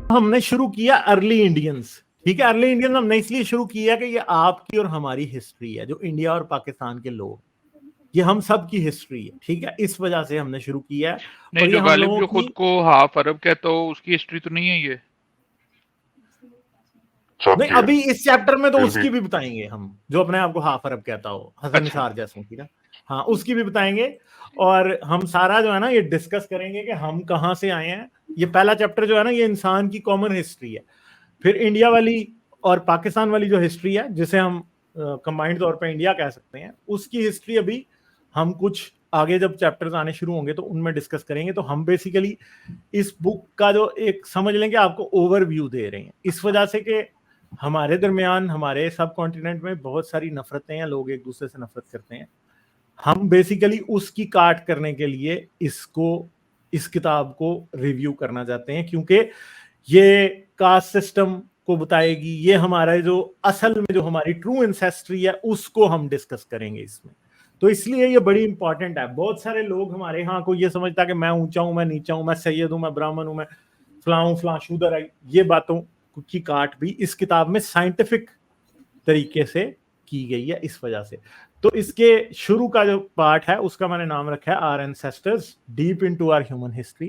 हमने शुरू किया अर्ली इंडियंस, ठीक है। अर्ली इंडियंस हमने इसलिए शुरू किया कि ये आपकी और हमारी हिस्ट्री है, जो इंडिया और पाकिस्तान के लोग, ये हम सब की हिस्ट्री है, ठीक है। इस वजह से हमने शुरू किया है। नहीं, और ये जो हम गालिब लोगों जो की, खुद को हाफ अरब कहता हो उसकी हिस्ट्री तो नहीं है ये? नहीं, अभी इस चैप्टर में तो फिर उसकी भी बताएंगे हम, जो अपने आप को हाफ अरब कहता हो, हसन अच्छा। निसार जैसों की ना, हाँ, उसकी भी बताएंगे। और हम सारा जो है ना ये डिस्कस करेंगे कि हम कहाँ से आए हैं। ये पहला चैप्टर जो है ना ये इंसान की कॉमन हिस्ट्री है। फिर इंडिया वाली और पाकिस्तान वाली जो हिस्ट्री है, जिसे हम कंबाइंड तौर पे इंडिया कह सकते हैं, उसकी हिस्ट्री अभी हम कुछ आगे जब चैप्टर्स आने शुरू होंगे तो उनमें डिस्कस करेंगे। तो हम बेसिकली इस बुक का जो एक समझ लें कि आपको ओवरव्यू दे रहे हैं, इस वजह से कि हमारे दरमियान, हमारे सब कॉन्टिनेंट में बहुत सारी नफरतें हैं, लोग एक दूसरे से नफरत करते हैं। हम बेसिकली उसकी काट करने के लिए इस किताब को रिव्यू करना चाहते हैं, क्योंकि ये कास्ट सिस्टम को बताएगी, ये हमारा जो असल में जो हमारी ट्रू एंसेस्ट्री है उसको हम डिस्कस करेंगे इसमें। तो इसलिए ये बड़ी इंपॉर्टेंट है। बहुत सारे लोग हमारे यहाँ को ये समझता है कि मैं ऊंचा हूं, मैं नीचा हूं, मैं सैयद हूं, मैं ब्राह्मण हूं, मैं फलां शूदर है। ये बातों की काट भी इस किताब में साइंटिफिक तरीके से की गई है, इस वजह से। तो इसके शुरू का जो पार्ट है उसका मैंने नाम रखा है our ancestors deep into our human history,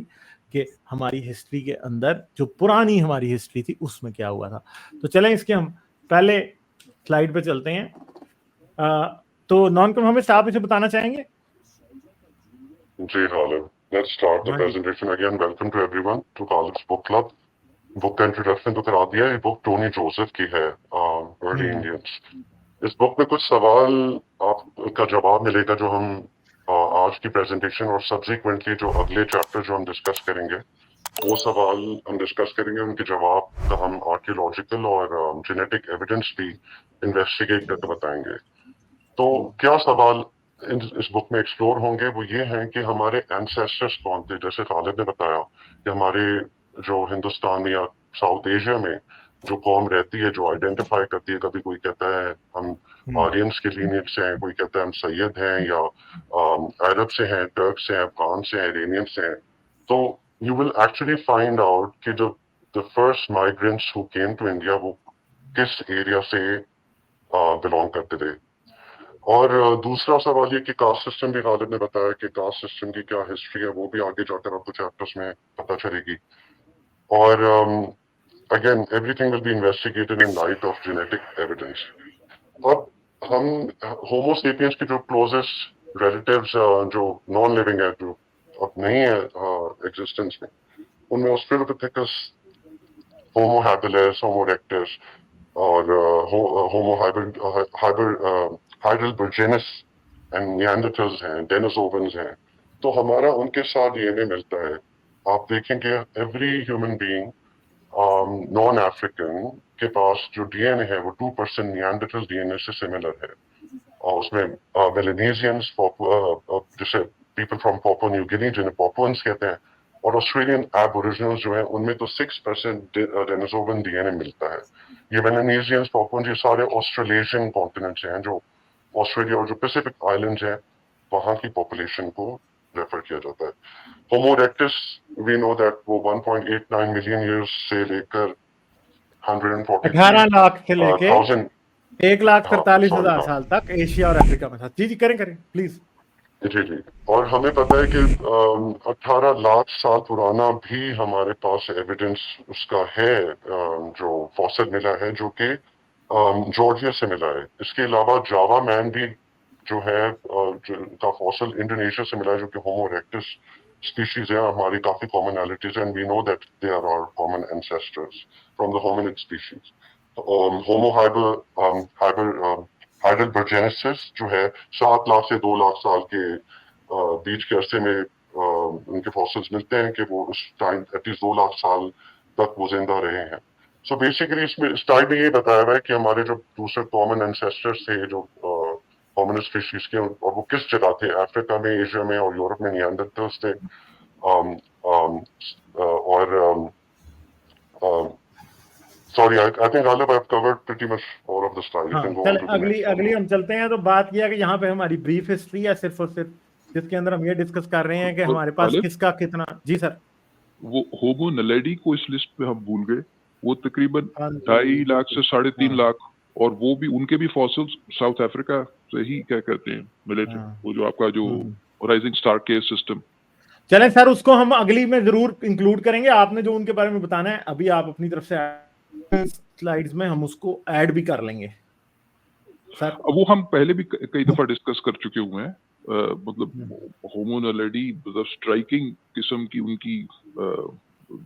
कि हमारी हिस्ट्री के अंदर जो पुरानी हमारी हिस्ट्री थी उसमें क्या हुआ था। तो चलें इसके हम पहले स्लाइड पे चलते हैं। तो नॉन कन्फर्मिस्ट आप इसे बताना चाहेंगे? जी Ghalib, let's start the presentation again. Welcome to everyone to Ghalib's Book Club. Book का इंट्रोडक्शन तो करा दिया है। बुक टोनी जोसेफ की है, अर्ली इंडियंस। इस बुक में कुछ सवाल आपका जवाब मिलेगा जो हम आज की प्रेजेंटेशन और सब्सिक्वेंटली जो अगले चैप्टर जो हम डिस्कस करेंगे वो सवाल हम डिस्कस करेंगे, उनके जवाब का हम आर्कियोलॉजिकल और जेनेटिक एविडेंस भी इन्वेस्टिगेट करके बताएंगे। तो क्या सवाल इस बुक में एक्सप्लोर होंगे वो ये हैं कि हमारे एंसेस्टर्स कौन थे। जैसे खालिद ने बताया कि हमारे जो हिंदुस्तान या साउथ एशिया में जो कौम रहती है, जो आइडेंटिफाई करती है, कभी कोई कहता है हम आर्यंस के लीनियज से हैं, कोई कहता है हम सैयद हैं या अरब से हैं, टर्क से हैं, अफगान से हैं, इरानियन से हैं। तो you will actually find out कि जो the first migrants who came to India वो किस एरिया से बिलोंग करते थे। और दूसरा सवाल ये कि कास्ट सिस्टम भी गालिब ने बताया कि कास्ट सिस्टम की क्या हिस्ट्री है, वो भी आगे जाकर आपको चैप्टर्स में पता चलेगी। और again everything will be investigated in light of genetic evidence. अब हम होमो सेपियंस के जो क्लोजेस्ट रिलेटिव्स जो नॉन लिविंग है, जो अब नहीं है एग्जिस्टेंस में, उनमें ऑस्ट्रेलोपिथेकस, होमो हैबिलिस, होमो इरेक्टस और होमो हाइडलबर्जेनस एंड निएंडरथल्स हैं, डेनिसोवन्स हैं। तो हमारा उनके साथ डीएनए मिलता है। आप देखेंगे every human being non African के पास जो डीएनए है वो 2% निएंडरथल डीएनए से सिमिलर है। और उसमें मेलेनेशियंस, जैसे people from Papua New Guinea जिन्हें पापुअन्स कहते हैं, और ऑस्ट्रेलियन एबोरिजिनल्स जो हैं उनमें तो 6% डेनिसोवन डीएनए मिलता है। ये मेलेनेशियंस, पापुअन्स, ये सारे ऑस्ट्रेलेशियन कॉन्टिनेंट से हैं, जो ऑस्ट्रेलिया और जो पैसिफिक आइलैंड्स हैं वहां की पॉपुलेशन को रेफर किया जाता है। होमो इरेक्टस वी नो दैट वो 1.89 मिलियन ईयर्स से लेकर 18 लाख से लेके 143,000 1,43,000 साल तक एशिया और अफ्रीका में था। जी करें प्लीज। जी। और हमें पता है कि 18 लाख साल पुराना भी हमारे पास एविडेंस उसका है, जो फॉसिल मिला है जो कि जॉर्जिया से मिला है। इसके अलावा जावा मैन भी जो है का फॉसिल इंडोनेशिया से मिला है, जो कि होमो इरेक्टस स्पीशीज है। हमारी काफी commonalities and we know that they are our common ancestors from the hominid species. Homo heidelbergensis जो है 7 लाख से 2 लाख साल के बीच के अरसे में उनके फॉसिल्स मिलते हैं कि वो उस टाइम एटलीस्ट 2 लाख साल तक वो जिंदा रहे हैं। सो बेसिकली इसमें स्टाइल में ये बताया हुआ है कि हमारे जो दूसरे कॉमन एंसेस्टर्स थे जो होमिनिड स्पीशीज के, और वो किस जगह थे, अफ्रीका में, एशिया में और यूरोप में निएंडरथल्स थे। Sorry, I think Ghalib, I've covered pretty much all of the slide. You can go on to the next one. अगली हम चलते हैं। तो बात यह है कि यहाँ पे हमारी ब्रीफ हिस्ट्री है सिर्फ और सिर्फ, जिसके अंदर हम ये डिस्कस कर रहे हैं कि हमारे पास किसका कितना। जी सर। वो होमो नलेडी को इस लिस्ट में हम भूल गए। वो तकरीबन हाँ जी, 2.5 लाख से 3.5 हाँ। लाख, और वो भी उनके भी फॉसिल्स साउथ अफ्रीका से ही क्या कहते हैं मिले थे। हाँ। वो जो आपका जो राइजिंग स्टार केव सिस्टम। चलें सर, उसको हम अगली में जरूर इंक्लूड करेंगे। आपने जो उनके बारे में बताना है अभी आप अपनी तरफ से स्लाइड्स में हम उसको ऐड भी कर लेंगे सर। वो हम पहले भी कई दफा डिस्कस कर चुके हुए हैं। मतलब होमो नलेडी मतलब स्ट्राइकिंग किस्म की उनकी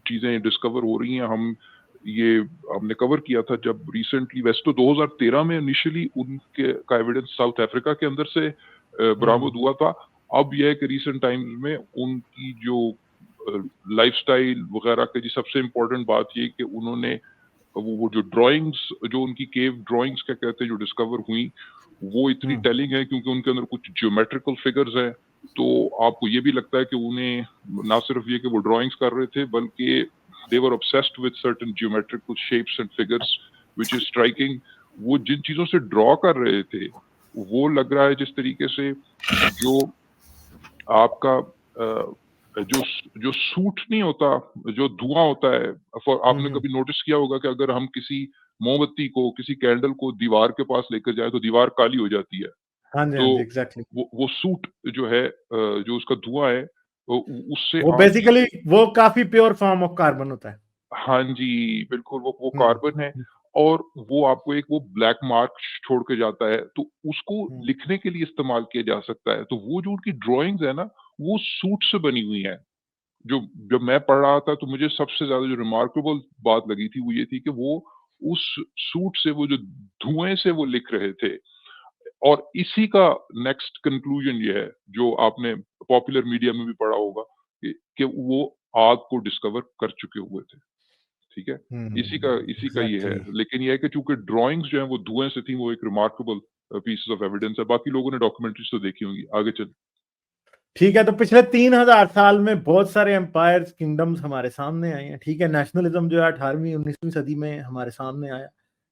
चीजें डिस्कवर हो रही हैं। हमने कवर किया था जब रिसेंटली, वैसे तो 2013 में इनिशियली उनके का एविडेंस साउथ अफ्रीका के अंदर से बरामद हुआ था। अब यह है कि रिसेंट टाइम्स में उनकी जो लाइफस्टाइल वगैरह की सबसे इम्पोर्टेंट बात ये कि उन्होंने वो जो ड्राइंग्स, जो उनकी केव ड्राइंग्स क्या कहते हैं जो डिस्कवर हुई, वो इतनी टेलिंग है क्योंकि उनके अंदर कुछ ज्योमेट्रिकल फिगर्स हैं। तो आपको ये भी लगता है कि उन्हें ना सिर्फ ये कि वो ड्राइंग्स कर रहे थे, बल्कि they were obsessed with certain geometrical shapes and figures which is striking. वो जिन चीजों से ड्रॉ कर रहे थे वो लग रहा है जिस तरीके से जो आपका जो सूट नहीं होता, जो धुआं होता है, आपने कभी नोटिस किया होगा कि अगर हम किसी मोमबत्ती को, किसी कैंडल को दीवार के पास लेकर जाए तो दीवार काली हो जाती है। हाँ जी, तो हाँ जी, एग्जैक्टली। वो सूट जो है, जो उसका धुआं है, उससे वो बेसिकली वो काफी प्योर फॉर्म ऑफ कार्बन होता है। हाँ जी, बिल्कुल वो कार्बन है, और वो आपको एक वो ब्लैक मार्क छोड़ के जाता है, तो उसको लिखने के लिए इस्तेमाल किया जा सकता है। तो वो जो उनकी ड्राइंग्स है ना, वो सूट से बनी हुई है। जब मैं पढ़ रहा था तो मुझे सबसे ज्यादा जो रिमार्केबल बात लगी थी वो ये थी कि वो उस सूट से, वो जो धुएं से वो लिख रहे थे। और इसी का नेक्स्ट कंक्लूजन ये है जो आपने पॉपुलर मीडिया में भी पढ़ा होगा कि वो आग को डिस्कवर कर चुके हुए थे। ठीक है, इसी का ये है। लेकिन ये है कि चूंकि ड्राइंग्स जो है वो धुएं से थी, वो एक रिमार्केबल पीसेस ऑफ एविडेंस है। बाकी लोगों ने डॉक्यूमेंट्रीज तो देखी होंगी। आगे चल। ठीक है, तो पिछले 3000 साल में बहुत सारे एम्पायर्स, किंगडम्स हमारे सामने आए हैं। ठीक है, नेशनलिज्म जो है 18वीं 19वीं सदी में हमारे सामने आया।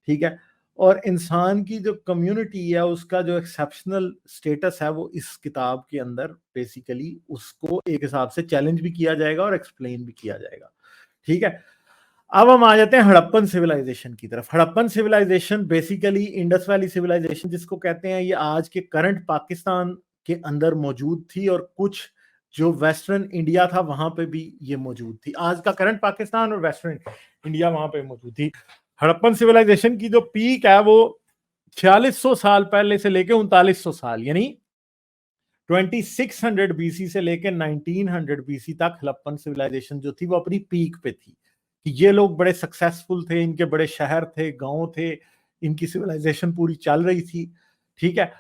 ठीक है, और इंसान की जो कम्युनिटी है उसका जो एक्सेप्शनल स्टेटस है वो इस किताब के अंदर बेसिकली उसको एक हिसाब से चैलेंज भी किया जाएगा और एक्सप्लेन भी किया जाएगा। ठीक है, अब हम आ जाते हैं हड़प्पन सिविलाइजेशन की तरफ। Harappan civilization basically Indus valley civilization जिसको कहते हैं, ये आज के करंट पाकिस्तान के अंदर मौजूद थी, और कुछ जो वेस्टर्न इंडिया था वहां पे भी ये मौजूद थी। आज का करंट पाकिस्तान और वेस्टर्न इंडिया वहां पे मौजूद थी। हड़प्पन सिविलाइजेशन की जो पीक है वो 4600 साल पहले से लेके 3900 साल, यानी 2600 बीसी से लेके 1900 बीसी तक हड़प्पन सिविलाइजेशन जो थी वो अपनी पीक पे थी। कि ये लोग बड़े सक्सेसफुल थे, इनके बड़े शहर थे, गांव थे, इनकी सिविलाइजेशन पूरी चल रही थी। ठीक है,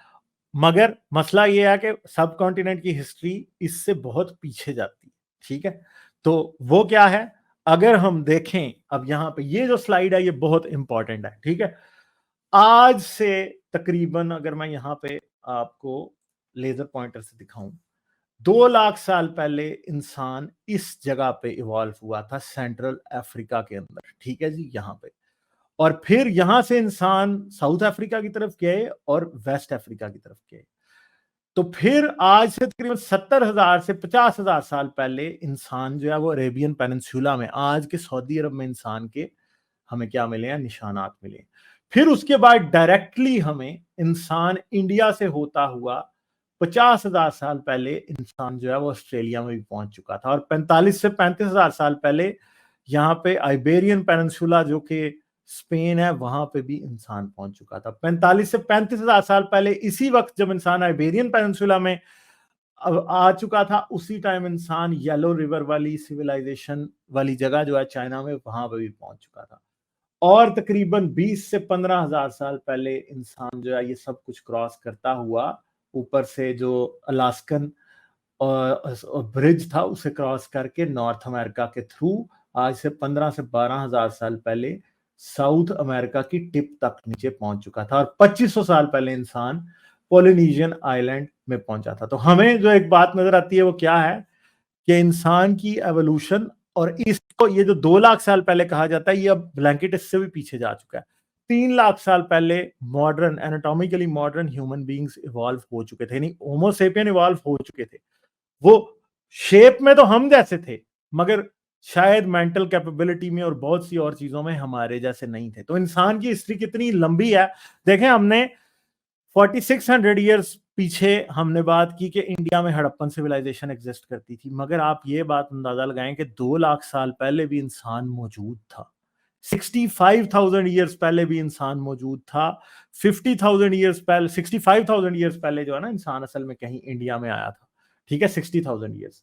मगर मसला ये है कि सब कॉन्टिनेंट की हिस्ट्री इससे बहुत पीछे जाती है। ठीक है, तो वो क्या है, अगर हम देखें अब यहाँ पे ये जो स्लाइड है ये बहुत इंपॉर्टेंट है। ठीक है, आज से तकरीबन अगर मैं यहाँ पे आपको लेजर पॉइंटर से दिखाऊं, 2 लाख साल पहले इंसान इस जगह पे इवॉल्व हुआ था, सेंट्रल अफ्रीका के अंदर। ठीक है जी, यहाँ पे, और फिर यहां से इंसान साउथ अफ्रीका की तरफ गए और वेस्ट अफ्रीका की तरफ गए। तो फिर आज से तकरीबन 70,000 से 50,000 साल पहले इंसान जो है वो अरेबियन पेनिनसुला में, आज के सऊदी अरब में इंसान के हमें क्या मिले हैं, निशानात मिले हैं। फिर उसके बाद डायरेक्टली हमें इंसान इंडिया से होता हुआ 50,000 साल पहले इंसान जो है वो ऑस्ट्रेलिया में भी पहुंच चुका था, और 45 से 35,000 साल पहले यहाँ पे आइबेरियन पेनिनसुला जो कि स्पेन है वहां पे भी इंसान पहुंच चुका था। 45 से 35,000 साल पहले इसी वक्त जब इंसान आइबेरियन पेनिनसुला में अब आ चुका था, उसी टाइम इंसान येलो रिवर वाली सिविलाइजेशन वाली जगह जो है चाइना में, वहां पे भी पहुंच चुका था। और तकरीबन 20 से 15,000 साल पहले इंसान जो है ये सब कुछ क्रॉस करता हुआ ऊपर से जो अलास्कन ब्रिज था उसे क्रॉस करके नॉर्थ अमेरिका के थ्रू आज से 15 से 12,000 साल पहले साउथ अमेरिका की टिप तक नीचे पहुंच चुका था, और 2500 साल पहले इंसान पोलिनेशियन आइलैंड में पहुंचा था। तो हमें जो एक बात नजर आती है वो क्या है कि इंसान की एवोल्यूशन, और इसको ये जो 2 लाख साल पहले कहा जाता है ये अब ब्लैंकेट इससे भी पीछे जा चुका है। 3 लाख साल पहले modern, anatomically modern human beings evolve हो चुके थे, यानी होमो सेपियन इवॉल्व हो चुके थे। वो शेप में तो हम जैसे थे, मगर शायद मेंटल कैपेबिलिटी में और बहुत सी और चीजों में हमारे जैसे नहीं थे। तो इंसान की हिस्ट्री कितनी लंबी है देखें। हमने 4600 ईयर्स पीछे हमने बात की कि इंडिया में हड़प्पन सिविलाइजेशन एग्जिस्ट करती थी, मगर आप ये बात अंदाजा लगाएं कि 2 लाख साल पहले भी इंसान मौजूद था। 65,000 ईयर्स पहले भी इंसान मौजूद था। 50,000 ईयर्स पहले, 65,000 ईयर्स पहले जो है ना इंसान असल में कहीं इंडिया में आया था, ठीक है, 60,000 ईयर्स।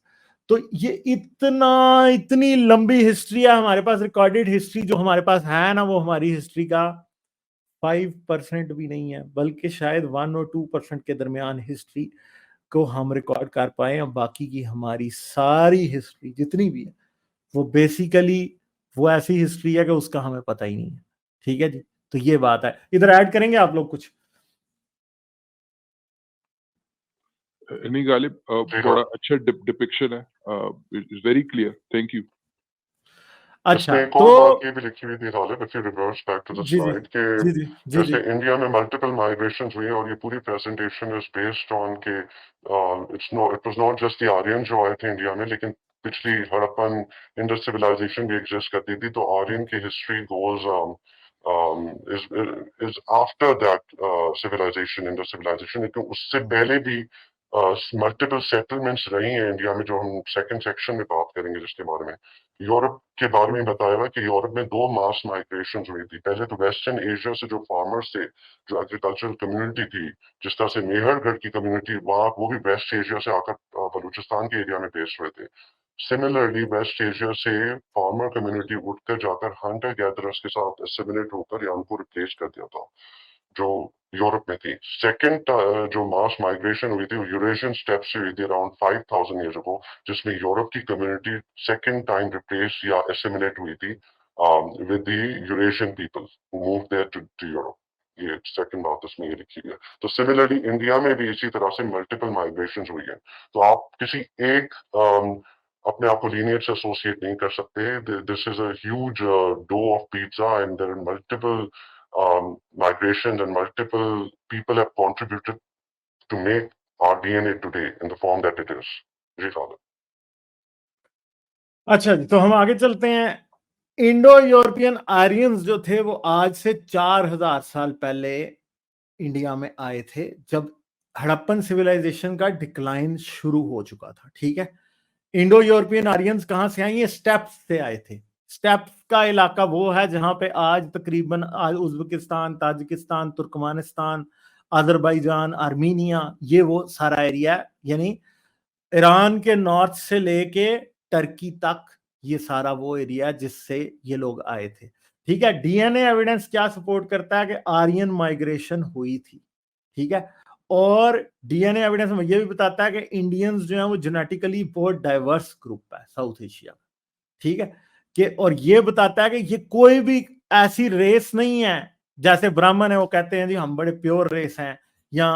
तो ये इतनी लंबी हिस्ट्री है हमारे पास, रिकॉर्डेड हिस्ट्री जो हमारे पास है ना, वो हमारी हिस्ट्री का 5% भी नहीं है, बल्कि शायद 1 और 2% के दरमियान हिस्ट्री को हम रिकॉर्ड कर पाए। और बाकी की हमारी सारी हिस्ट्री जितनी भी है वो बेसिकली वो ऐसी हिस्ट्री है कि उसका हमें पता ही नहीं है। ठीक है जी, तो ये बात है। इधर ऐड करेंगे आप लोग कुछ? नहीं गालिब, बड़ा अच्छा डिपिक्शन है, it's very clear, thank you. अच्छा, इसमें एक तो और बात ये भी लिखी हुई थी गालिब, if you reverse back to the G G slide, के जी जी जी जी जैसे इंडिया में मल्टीपल माइग्रेशंस हुई और ये पूरी प्रेजेंटेशन इज बेस्ड ऑन के it was not just the Aryan जो आए थे इंडिया में, लेकिन पिछली हड़प्पन इंडस सिविलाइजेशन भी एग्जिस्ट करती थी। तो आर्यन की history goes is after that civilization, Indus civilization, लेकिन उससे पहले भी मल्टीपल सेटलमेंट्स रही हैं इंडिया में, जो हम सेकंड सेक्शन में बात करेंगे जिसके बारे में। यूरोप के बारे में बताया हुआ कि यूरोप में 2 मास माइग्रेशन हुई थी। पहले तो वेस्टर्न एशिया से जो फार्मर्स थे, जो एग्रीकल्चरल कम्युनिटी थी, जिस तरह से मेहरगढ़ की कम्युनिटी वहाँ, वो भी वेस्ट एशिया से आकर बलूचिस्तान के एरिया में बेस्ड हुए थे। सिमिलरली वेस्ट एशिया से फार्मर कम्युनिटी उठकर जाकर हंटर गैदरर्स के साथ एसिमिलेट होकर या उनको रिप्लेस कर दिया था, जो यूरोप में थी। सेकंड जो मास माइग्रेशन हुई थी वो यूरेशियन स्टेप से हुई थी अराउंड 5000 ईयर्स अगो, जिसमें यूरोप की कम्युनिटी सेकंड टाइम रिप्लेस या एसिमिलेट हुई थी with the Eurasian people who move there to Europe. ये सेकंड बात इसमें ये लिखी है। तो सिमिलरली इंडिया में भी इसी तरह से मल्टीपल माइग्रेशन हुई है। तो आप किसी एक अपने आप को लीनियर से एसोसिएट नहीं कर सकते। This is a huge dough of pizza and there are multiple migrations and multiple people have contributed to make our DNA today in the form that it is. जी फादर। अच्छा जी, तो हम आगे चलते हैं। इंडो यूरोपियन आर्यंस जो थे वो आज से 4000 साल पहले इंडिया में आए थे, जब हड़प्पन सिविलाइजेशन का डिक्लाइन शुरू हो चुका था। ठीक है, इंडो यूरोपियन आर्यंस कहां से आए? ये स्टेप्स से आए थे। स्टेप्स का इलाका वो है जहां पे आज तकरीबन आज Uzbekistan, Tajikistan, Turkmenistan, Azerbaijan, Armenia, ये वो सारा एरिया है। यानी ईरान के नॉर्थ से लेके टर्की तक ये सारा वो एरिया है जिससे ये लोग आए थे। ठीक है, डीएनए एविडेंस क्या सपोर्ट करता है कि आर्यन माइग्रेशन हुई थी। ठीक है, और डीएनए एविडेंस में ये भी बताता है कि इंडियंस जो है वो जेनेटिकली बहुत डाइवर्स ग्रुप है साउथ एशिया में। ठीक है, कि और ये बताता है कि ये कोई भी ऐसी रेस नहीं है जैसे ब्राह्मण है वो कहते हैं जी हम बड़े प्योर रेस हैं, या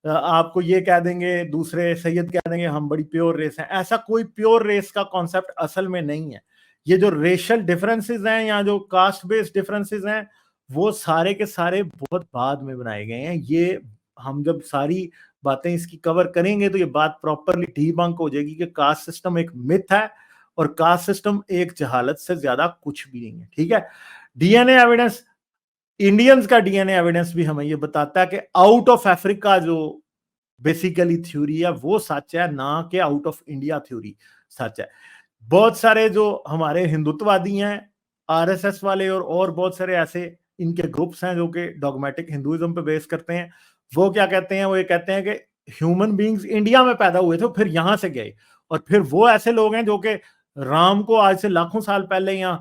आपको ये कह देंगे दूसरे सैयद कह देंगे हम बड़ी प्योर रेस हैं। ऐसा कोई प्योर रेस का कॉन्सेप्ट असल में नहीं है। ये जो रेशियल डिफरेंसेस हैं या जो कास्ट बेस्ड डिफरेंसेस हैं वो सारे के सारे बहुत बाद में बनाए गए हैं। ये हम जब सारी बातें इसकी कवर करेंगे तो ये बात प्रॉपरली डीबंक हो जाएगी कि कास्ट सिस्टम एक मिथ है और कास्ट सिस्टम एक जहालत से ज्यादा कुछ भी नहीं है। ठीक है, डीएनए एविडेंस, इंडियंस का डीएनए एविडेंस भी हमें ये बताता है कि आउट ऑफ अफ्रीका जो बेसिकली थ्योरी है वो सच है, ना कि आउट ऑफ इंडिया थ्योरी सच है। बहुत सारे जो हमारे हिंदुत्ववादी हैं, आरएसएस वाले और बहुत सारे ऐसे इनके ग्रुप्स हैं जो कि डॉगमेटिक हिंदुइज्म पे बेस करते हैं, वो क्या कहते हैं? वो ये कहते हैं कि ह्यूमन बींग्स इंडिया में पैदा हुए थे फिर यहां से गए, और फिर वो ऐसे लोग हैं जो कि राम को आज से लाखों साल पहले या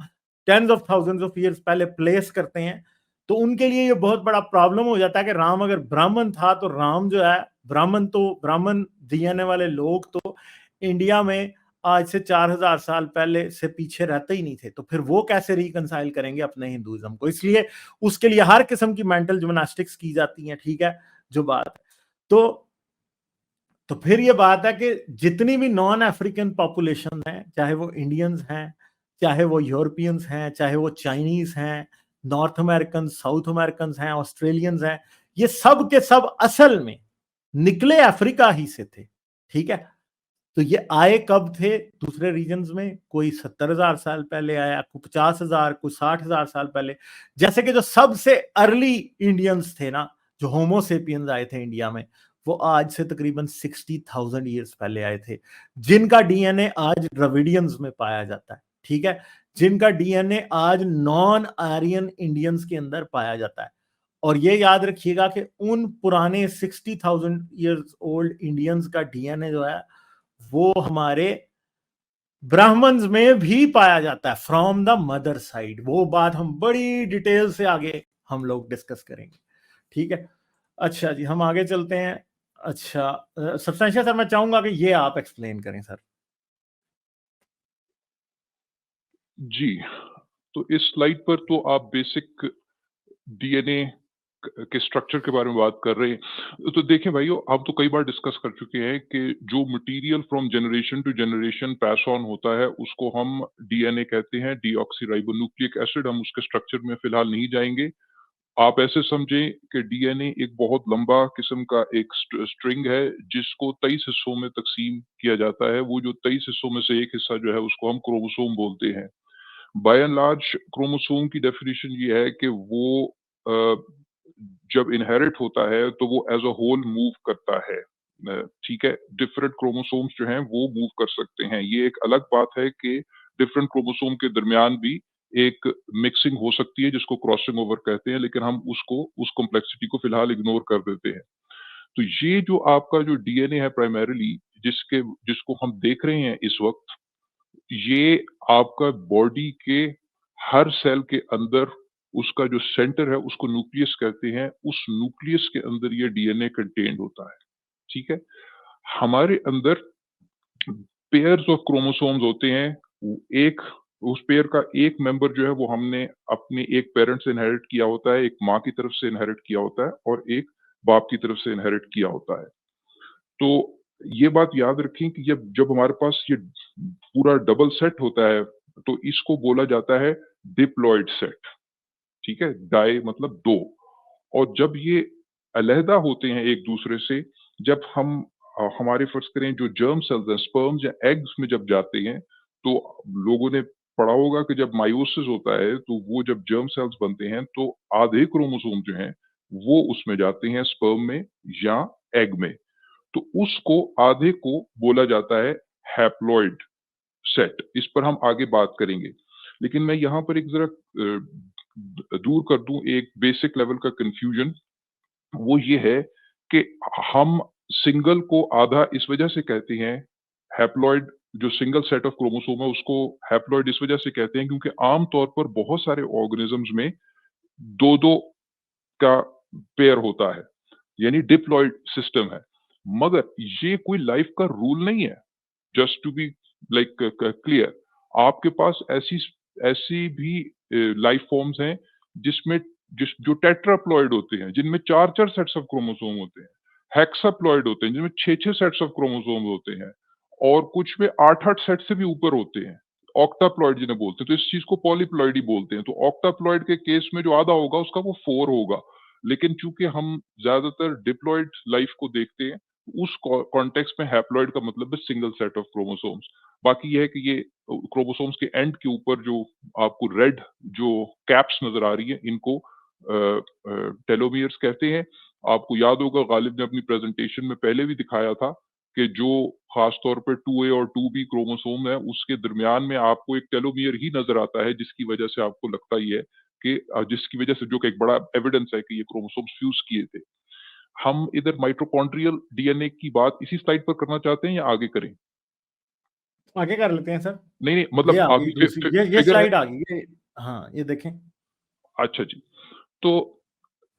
tens of thousands of years पहले प्लेस करते हैं। तो उनके लिए ये बहुत बड़ा प्रॉब्लम हो जाता है कि राम अगर ब्राह्मण था तो राम जो है ब्राह्मण डीएनए वाले लोग तो इंडिया में आज से 4000 साल पहले से पीछे रहते ही नहीं थे, तो फिर वो कैसे रिकंसाइल करेंगे अपने हिंदुइज्म को? इसलिए उसके लिए हर किस्म की मेंटल जिम्नास्टिक्स की जाती हैं। ठीक है, जो बात तो फिर ये बात है कि जितनी भी नॉन अफ्रीकन पॉपुलेशन है, चाहे वो इंडियंस हैं, चाहे वो यूरोपियंस हैं, चाहे वो चाइनीज हैं, नॉर्थ अमेरिकन, साउथ अमेरिकन हैं, ऑस्ट्रेलियंस हैं, ये सब के सब असल में निकले अफ्रीका ही से थे। ठीक है, तो ये आए कब थे दूसरे रीजन्स में? कोई 70,000 साल पहले आया, कोई 50,000, कोई 60,000 साल पहले। जैसे कि जो सबसे अर्ली इंडियंस थे ना, जो होमोसेपियंस आए थे इंडिया में, वो आज से तकरीबन 60,000 ईयर्स पहले आए थे, जिनका डीएनए आज द्रविडियंस में पाया जाता है, ठीक है, जिनका डीएनए आज नॉन आर्यन इंडियंस के अंदर पाया जाता है। और ये याद रखिएगा कि उन पुराने 60,000 ईयर्स ओल्ड इंडियंस का डीएनए जो है वो हमारे ब्राह्मण्स में भी पाया जाता है, फ्रॉम द मदर साइड। वो बात हम बड़ी डिटेल से आगे हम लोग डिस्कस करेंगे, ठीक है। अच्छा जी, हम आगे चलते हैं। अच्छा, सब्सटेंशियल सर, मैं चाहूंगा कि ये आप एक्सप्लेन करें सर। जी, तो इस स्लाइड पर तो आप बेसिक डीएनए के स्ट्रक्चर के बारे में बात कर रहे हैं। तो देखें भाइयों, हम तो कई बार डिस्कस कर चुके हैं कि जो material from generation to generation pass on होता है उसको हम डीएनए कहते हैं, डीऑक्सीराइबोन्यूक्लिक एसिड। हम उसके स्ट्रक्चर में फिलहाल नहीं जाएंगे। आप ऐसे समझें कि डीएनए एक बहुत लंबा किस्म का एक स्ट्रिंग है जिसको 23 हिस्सों में तकसीम किया जाता है। वो जो 23 हिस्सों में से एक हिस्सा जो है उसको हम क्रोमोसोम बोलते हैं। बाय एंड लार्ज क्रोमोसोम की डेफिनेशन ये है कि वो जब इनहेरिट होता है तो वो एज अ होल मूव करता है। ठीक है, डिफरेंट क्रोमोसोम्स जो हैं वो मूव कर सकते हैं। ये एक अलग बात है कि डिफरेंट क्रोमोसोम के दरमियान भी एक मिक्सिंग हो सकती है जिसको क्रॉसिंग ओवर कहते हैं, लेकिन हम उसको उस कॉम्प्लेक्सिटी को फिलहाल इग्नोर कर देते हैं। तो ये जो आपका जो डीएनए है प्राइमरीली जिसको हम देख रहे हैं इस वक्त, ये आपका बॉडी के हर सेल के अंदर उसका जो सेंटर है उसको न्यूक्लियस कहते हैं। उस न्यूक्लियस के अंदर ये डीएनए कंटेन्ड होता है, ठीक है। हमारे अंदर पेयर्स ऑफ क्रोमोसोम्स होते हैं। एक उस पेयर का एक मेंबर जो है वो हमने अपने एक पेरेंट से इनहेरिट किया होता है, एक माँ की तरफ से इनहेरिट किया होता है और एक बाप की तरफ से इनहेरिट किया होता है। तो ये बात याद रखें कि जब जब हमारे पास ये पूरा डबल सेट होता है तो इसको बोला जाता है डिप्लॉयड सेट, ठीक है। डाई मतलब दो। और जब ये अलहदा होते हैं एक दूसरे से, जब हम हमारे फर्ज करें जो जर्म सेल्स हैं, स्पर्म्स या एग्स में जब जाते हैं, तो लोगों ने पढ़ा होगा कि जब मायोसिस होता है तो वो जब जर्म सेल्स बनते हैं तो आधे क्रोमोसोम जो हैं वो उसमें जाते हैं, स्पर्म में या एग में। तो उसको आधे को बोला जाता है हैप्लॉइड सेट। इस पर हम आगे बात करेंगे, लेकिन मैं यहाँ पर एक जरा दूर कर दूं एक बेसिक लेवल का कंफ्यूजन। वो ये है कि हम सिंगल को आधा इस वजह से कहते हैं, हैप्लॉइड जो सिंगल सेट ऑफ क्रोमोसोम है उसको हैप्लॉइड इस वजह से कहते हैं क्योंकि आम तौर पर बहुत सारे ऑर्गेनिजम्स में दो दो का पेयर होता है, यानी डिप्लॉइड सिस्टम है। मगर ये कोई लाइफ का रूल नहीं है। Just to be like clear, आपके पास ऐसी ऐसी भी लाइफ फॉर्म्स हैं जिसमें जो टेट्राप्लॉइड होते हैं, जिनमें 4-4 सेट्स ऑफ क्रोमोसोम होते हैं। हेक्साप्लॉइड होते हैं जिनमें 6-6 सेट्स ऑफ क्रोमोसोम होते हैं और कुछ में 8-8 सेट से भी ऊपर होते हैं। ऑक्टाप्लॉइड जिन्हें बोलते हैं, तो इस चीज को पॉलीप्लॉइड ही बोलते हैं। तो ऑक्टाप्लॉइड के केस में जो आधा होगा उसका वो 4 होगा। लेकिन चूंकि हम ज्यादातर डिप्लॉइड लाइफ को देखते हैं, उस कॉन्टेक्स्ट में हैप्लॉइड का मतलब है सिंगल सेट ऑफ क्रोमोसोम्स। बाकी यह है कि ये क्रोमोसोम्स के एंड के ऊपर जो आपको रेड जो कैप्स नजर आ रही है, इनको टेलोमियर्स कहते हैं। आपको याद होगा गालिब ने अपनी प्रेजेंटेशन में पहले भी दिखाया था कि जो खास तौर पर 2A और 2B क्रोमोसोम है उसके दरमियान में आपको एक टेलोमियर ही नजर आता है, जिसकी वजह से आपको लगता ही है कि जिसकी वजह से जो कि एक बड़ा एविडेंस है कि ये क्रोमोसोम्स फ्यूज किए थे। हम इधर माइटोकॉन्ड्रियल डीएनए की बात इसी स्लाइड पर करना चाहते हैं या आगे करें? आगे कर लेते हैं सर। नहीं ये मतलब आ आगे गई दूसरी, ये फिगर है। स्लाइड आ गई, ये हाँ ये देखें। अच्छा जी, तो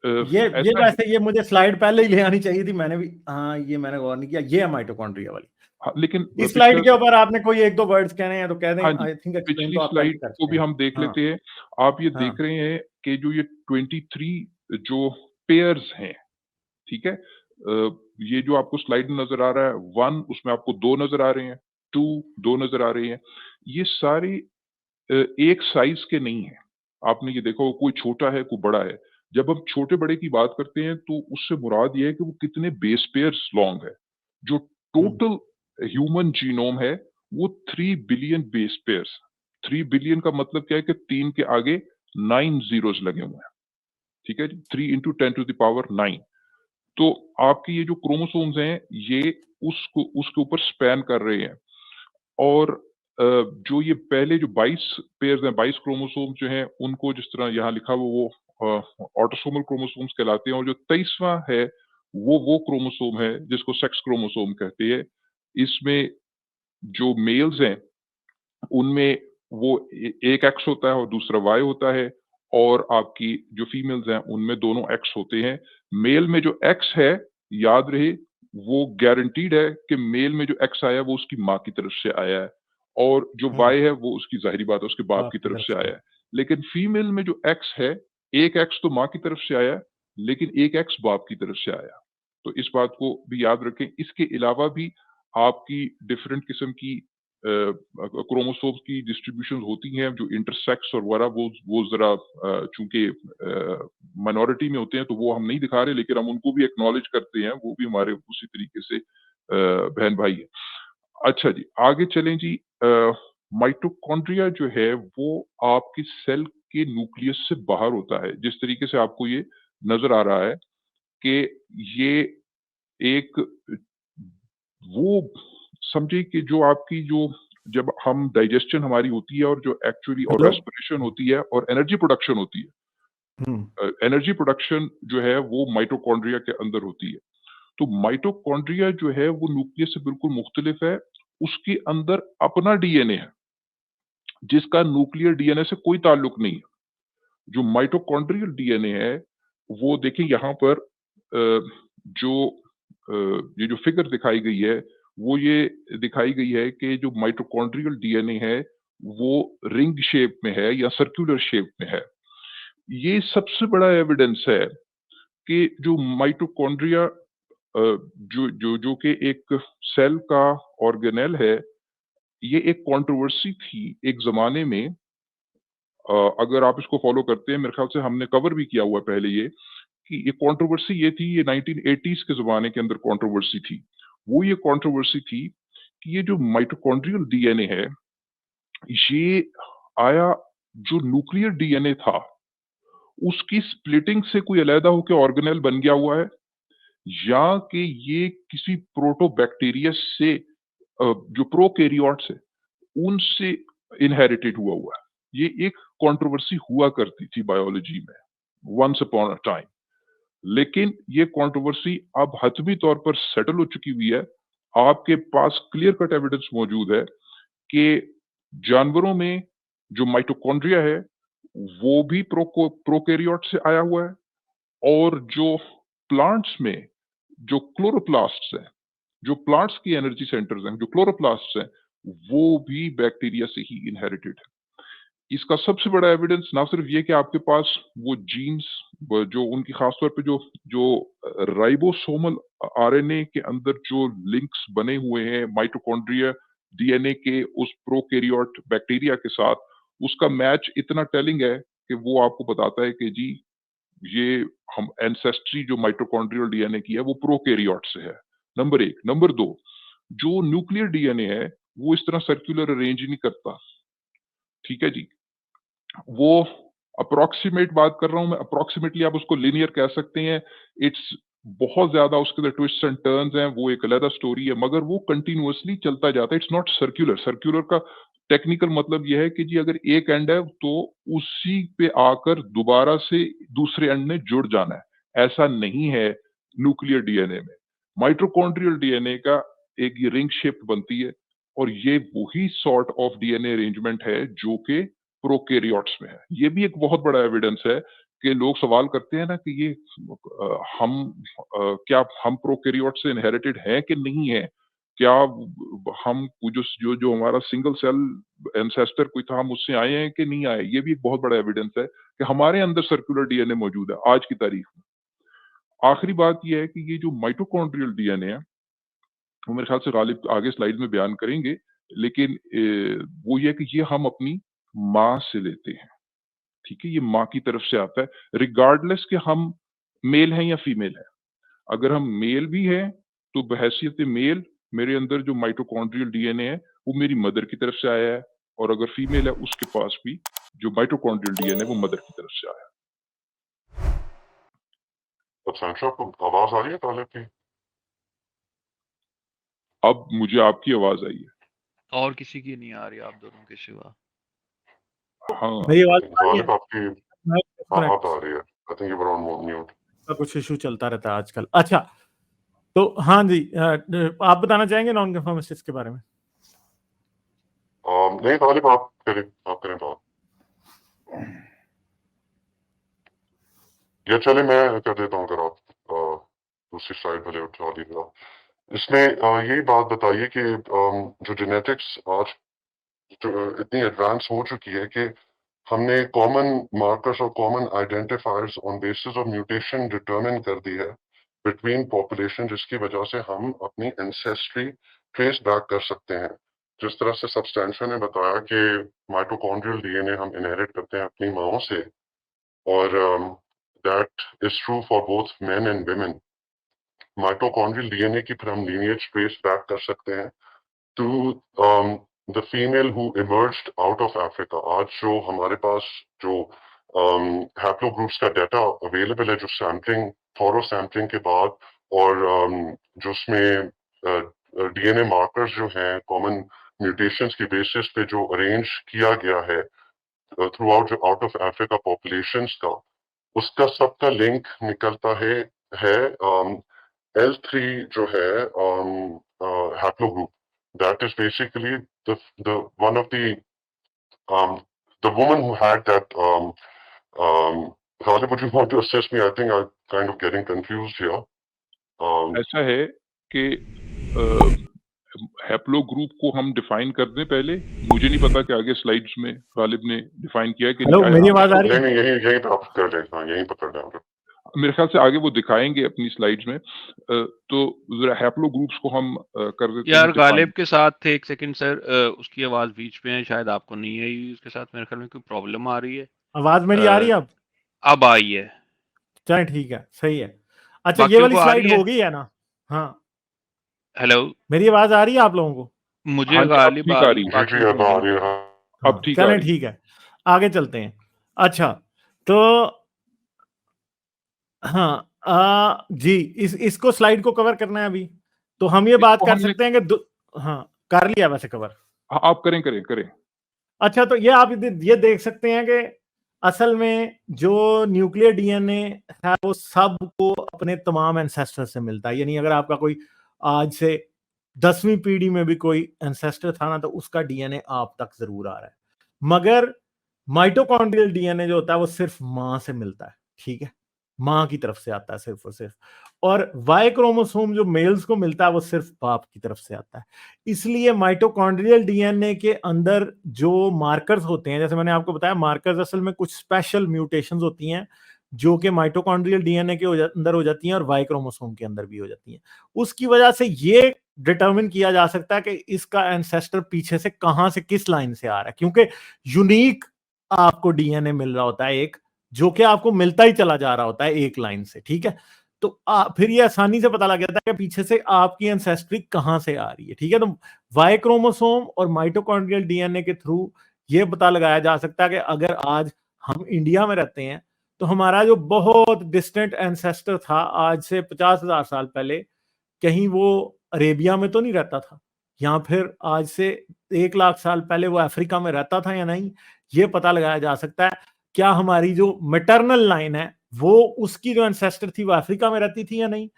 ये ऐसा है। वैसे ये मुझे स्लाइड पहले ही ले आनी चाहिए थी, मैंने भी हाँ ये मैंने गौर नहीं किया। ये है माइटोकॉन्ड्रिया वाली। हाँ, लेकिन इस स्लाइड के पिछले ऊपर आपने कोई एक दो वर्ड्स कहने हैं तो कह दें। हाँ जी, आई थिंक एक्सप्लेन पिछली तो आप पहले स्लाइड कर को चुके भी हैं। हम देख हाँ लेते हैं। आप ये हाँ देख रहे हैं कि जो ये 23 जो पेयर्स हैं, ठीक है। ये जो आपको स्लाइड में नजर आ रहा है 1, उसमें आपको 2 नजर आ रहे हैं, 2 2 नजर आ रहे हैं। ये सारे एक साइज के नहीं है। आपने ये देखा कोई छोटा है कोई बड़ा है। जब हम छोटे बड़े की बात करते हैं तो उससे मुराद ये है कि वो कितने बेस पेयर्स लॉन्ग है। जो टोटल ह्यूमन जीनोम है वो 3 बिलियन बेस पेयर्स, 3 बिलियन का मतलब क्या है कि 3 के आगे 9 जीरोस लगे हुए हैं, ठीक है जी, 3 into 10 to the power 9। तो आपके ये जो क्रोमोसोम्स हैं ये उसके ऊपर स्पैन कर रहे हैं। और जो ये पहले जो 22 पेयर्स हैं, 22 क्रोमोसोम्स जो हैं उनको जिस तरह यहाँ लिखा हुआ वो ऑटोसोमल क्रोमोसोम्स कहलाते हैं, और जो 23वां है वो क्रोमोसोम है जिसको सेक्स क्रोमोसोम कहते हैं। इसमें जो मेल्स हैं उनमें वो एक एक्स होता है और दूसरा वाई होता है, और आपकी जो फीमेल्स हैं उनमें दोनों एक्स होते हैं। मेल में जो एक्स है, याद रहे, वो गारंटीड है कि मेल में जो एक्स आया वो उसकी माँ की तरफ से आया है, और जो वाई है वो उसकी जाहिरी बात है उसके बाप की तरफ से आया है। लेकिन फीमेल में जो एक्स है, एक एक्स तो माँ की तरफ से आया लेकिन एक एक्स बाप की तरफ से आया। तो इस बात को भी याद रखें। इसके अलावा भी आपकी डिफरेंट किस्म की क्रोमोसोम्स की डिस्ट्रीब्यूशन होती हैं जो इंटरसेक्स और वगैरह, वो जरा चूंकि माइनॉरिटी में होते हैं तो वो हम नहीं दिखा रहे, लेकिन हम उनको भी एक्नॉलेज करते हैं, वो भी हमारे उसी तरीके से बहन भाई है। अच्छा जी, आगे चलें जी। माइटोकॉन्ड्रिया जो है वो आपकी सेल के न्यूक्लियस से बाहर होता है। जिस तरीके से आपको ये नजर आ रहा है कि ये एक वो समझिए कि जो आपकी जो जब हम डाइजेशन हमारी होती है और जो एक्चुअली और हेलो? रेस्पिरेशन होती है और एनर्जी प्रोडक्शन होती है, एनर्जी प्रोडक्शन जो है वो माइटोकॉन्ड्रिया के अंदर होती है। तो माइटोकॉन्ड्रिया जो है वो न्यूक्लियस से बिल्कुल मुख्तलिफ है। उसके अंदर अपना डीएनए है जिसका न्यूक्लियर डीएनए से कोई ताल्लुक नहीं है। जो माइटोकॉन्ड्रियल डीएनए है वो देखिए यहाँ पर ये जो फिगर दिखाई गई है वो ये दिखाई गई है कि जो माइटोकॉन्ड्रियल डीएनए है वो रिंग शेप में है या सर्कुलर शेप में है। ये सबसे बड़ा एविडेंस है कि जो माइटोकॉन्ड्रिया जो जो जो कि एक सेल का ऑर्गेनेल है, ये एक कंट्रोवर्सी थी एक जमाने में। अगर आप इसको फॉलो करते हैं, मेरे ख्याल से हमने कवर भी किया हुआ है पहले ये, कि ये कंट्रोवर्सी ये थी, ये 1980s के ज़माने के अंदर कंट्रोवर्सी थी। वो ये कंट्रोवर्सी थी कि ये जो माइटोकॉन्ड्रियल डीएनए है, ये आया जो न्यूक्लियर डीएनए था, उसकी स्प्लिटिंग से कोई अलहदा होकर ऑर्गेनेल बन गया हुआ है, या कि ये किसी प्रोटोबैक्टीरिया से जो प्रोकैरियोट्स है, उनसे इनहेरिटेड हुआ है। ये एक कंट्रोवर्सी हुआ करती थी बायोलॉजी में, वंस अपॉन अ टाइम। लेकिन ये कंट्रोवर्सी अब हतमी तौर पर सेटल हो चुकी हुई है। आपके पास क्लियर कट एविडेंस मौजूद है कि जानवरों में जो माइटोकॉन्ड्रिया है वो भी प्रोकैरियोट से आया हुआ है, और जो प्लांट्स में जो क्लोरोप्लास्ट्स हैं, जो प्लांट्स की एनर्जी सेंटर्स हैं, जो क्लोरोप्लास्ट्स हैं, वो भी बैक्टीरिया से ही इनहेरिटेड है। इसका सबसे बड़ा एविडेंस ना सिर्फ ये कि आपके पास वो जीन्स जो उनकी खासतौर पे जो जो राइबोसोमल आरएनए के अंदर जो लिंक्स बने हुए हैं माइटोकॉन्ड्रिया डीएनए के उस प्रोकैरियोट बैक्टीरिया के साथ, उसका मैच इतना टेलिंग है कि वो आपको बताता है कि जी ये हम एंसेस्ट्री जो माइटोकॉन्ड्रियल डीएनए की है वो प्रोकैरियोट से है। नंबर 1। नंबर 2, जो न्यूक्लियर डीएनए है वो इस तरह सर्कुलर अरेंज नहीं करता, ठीक है जी। वो अप्रॉक्सीमेट बात कर रहा हूं मैं, अप्रॉक्सीमेटली आप उसको लीनियर कह सकते हैं। इट्स बहुत ज्यादा उसके अंदर ट्विस्ट एंड टर्न्स हैं, वो एक अलग स्टोरी है, मगर वो कंटिन्यूअसली चलता जाता है। It's not circular. सर्कुलर का टेक्निकल मतलब यह है कि जी अगर एक एंड है तो उसी पे आकर दोबारा से दूसरे एंड में जुड़ जाना है। ऐसा नहीं है न्यूक्लियर डीएनए में। माइटोकॉन्ड्रियल डीएनए का एक ये रिंग शेप बनती है, और ये वही सॉर्ट ऑफ डीएनए अरेंजमेंट है जो कि प्रोकैरियोट्स में है। ये भी एक बहुत बड़ा एविडेंस है कि लोग सवाल करते हैं ना कि ये क्या हम प्रोकैरियोट से इनहेरिटेड हैं कि नहीं है? क्या हम जो जो जो हमारा सिंगल सेल एंसेस्टर कोई था, हम उससे आए हैं कि नहीं आए? ये भी एक बहुत बड़ा एविडेंस है कि हमारे अंदर सर्कुलर डीएनए मौजूद है आज की तारीख में। आखिरी बात ये है कि ये जो माइटोकॉन्ड्रियल डीएनए है, वो मेरे ख्याल से गालिब आगे स्लाइड में बयान करेंगे, लेकिन वो ये है कि ये हम अपनी माँ से लेते हैं, ठीक है? ये माँ की तरफ से आता है, रिगार्डलेस कि हम मेल हैं या फीमेल हैं। अगर हम मेल भी हैं, तो बहैसियत मेल मेरे अंदर जो माइटोकॉन्ड्रियल डीएनए है वो मेरी मदर की तरफ से आया है, और अगर फीमेल है उसके पास भी जो माइटोकॉन्ड्रियल डीएनए वो मदर की तरफ से आया है। अच्छा, आपको आवाज आ रही है तालिब की? अब मुझे आपकी आवाज आई है। और किसी की नहीं आ रही, आप दोनों के सिवा। हाँ, मेरी आवाज आ रही तालिब है? आपकी हाँ आ रही है। I think you were on mute. का कुछ इशू चलता रहता है आजकल। अच्छा, तो हाँ जी, आप बताना चाहेंगे नॉन कन्फर्मिस्टिक्स के बारे में? नहीं तालिब, आप करें बात। या चले मैं कर देता हूँ, अगर आप दूसरी स्लाइड पहले उठा दीजिएगा। इसमें यही बात बताइए कि जो जेनेटिक्स आज जो इतनी एडवांस हो चुकी है कि हमने कॉमन मार्कर्स और common identifiers on basis of mutation determine कर दी है बिटवीन पॉपुलेशन, जिसकी वजह से हम अपनी एंसेस्ट्री ट्रेस बैक कर सकते हैं। जिस तरह से सब्सटेंशिया ने बताया कि माइटोकॉन्ड्रियल डीएनए हम इनहेरिट करते हैं अपनी माओ से, और that is true for both men and women. Mitochondrial DNA की फिर हम लीनिएज ट्रेस बैक कर सकते हैं to the female who emerged out of Africa। आज जो हमारे पास जो हैप्लोग्रुप्स का डाटा अवेलेबल है, जो सैम्पलिंग थॉरो सैम्पलिंग के बाद, और जो उसमें डीएनए मार्कर्स जो हैं कॉमन म्यूटेशंस की बेसिस पे जो अरेंज किया गया है थ्रू आउट जो आउट ऑफ अफ्रीका पॉपुलेशंस का, उसका सबका लिंक निकलता है L3 जो है haplogroup। That is basically the one of the woman who had that Ghalib, would you want to assist me? I think I'm kind of getting confused here. ऐसा है कि हैप्लो ग्रुप को हम define कर दें पहले। मुझे नहीं पता कि आगे स्लाइड्स में गालिब ने डिफाइन किया है कि हेलो, मेरी आवाज आ रही है? नहीं, यही पे आप कर लें। हाँ, यहीं पकड़ लें। मेरे ख्याल से आगे वो दिखाएंगे अपनी स्लाइड्स में। तो जरा हैप्लो ग्रुप्स को हम कर देते हैं यार गालिब के साथ थे, एक सेकंड सर, उसकी आवाज बीच में है, शायद आपको नहीं आई। उसके साथ मेरे ख्याल में कोई प्रॉब्लम आ रही है। आवाज मेरी आ रही है अब आई है। चलें, ठीक है, सही है। अच्छा, ये वाली स्लाइड हो गई है ना? हाँ, हेलो, मेरी आवाज आ रही है आप लोगों को? मुझे हाँ, गालिब आ रही है। अब ठीक है, ठीक है, आगे चलते हैं। अच्छा, तो हाँ जी, इसको स्लाइड को कवर करना है अभी, तो हम ये बात कर सकते हैं कि हाँ, कर लिया वैसे कवर। आप करें। अच्छा, तो ये आप ये देख सकते हैं कि असल में जो न्यूक्लियर डीएनए है वो सबको अपने तमाम एंसेस्टर से मिलता है। यानी अगर आपका कोई आज से 10वीं पीढ़ी में भी कोई एंसेस्टर था ना, तो उसका डीएनए आप तक जरूर आ रहा है। मगर माइटोकॉन्ड्रियल डीएनए जो होता है वो सिर्फ मां से मिलता है, ठीक है, मां की तरफ से आता है सिर्फ और सिर्फ। और वाई क्रोमोसोम जो मेल्स को मिलता है वो सिर्फ बाप की तरफ से आता है। इसलिए माइटोकॉन्ड्रियल डीएनए के अंदर जो मार्कर्स होते हैं, जैसे मैंने आपको बताया, मार्कर्स असल में कुछ स्पेशल म्यूटेशंस होती हैं जो कि माइटोकॉन्ड्रियल डीएनए के अंदर हो जाती हैं और वाई क्रोमोसोम के अंदर भी हो जाती हैं। उसकी वजह से ये डिटरमिन किया जा सकता है कि इसका एंसेस्टर पीछे से कहां से, किस लाइन से आ रहा है, क्योंकि यूनिक आपको डीएनए मिल रहा होता है एक, जो कि आपको मिलता ही चला जा रहा होता है एक लाइन से, ठीक है। तो फिर ये आसानी से पता लग जाता है कि पीछे से आपकी एंसेस्ट्री कहां से आ रही है, ठीक है। तो वाई क्रोमोसोम और माइटोकॉन्ड्रियल डीएनए के थ्रू ये पता लगाया जा सकता है कि अगर आज हम इंडिया में रहते हैं तो हमारा जो बहुत डिस्टेंट एंसेस्टर था आज से 50,000 साल पहले, कहीं वो अरेबिया में तो नहीं रहता था, या फिर आज से 1 लाख साल पहले वो अफ्रीका में रहता था या नहीं, ये पता लगाया जा सकता है। क्या हमारी जो मैटरनल लाइन है वो, उसकी जो एंसेस्टर थी वो अफ्रीका में रहती थी या नहीं,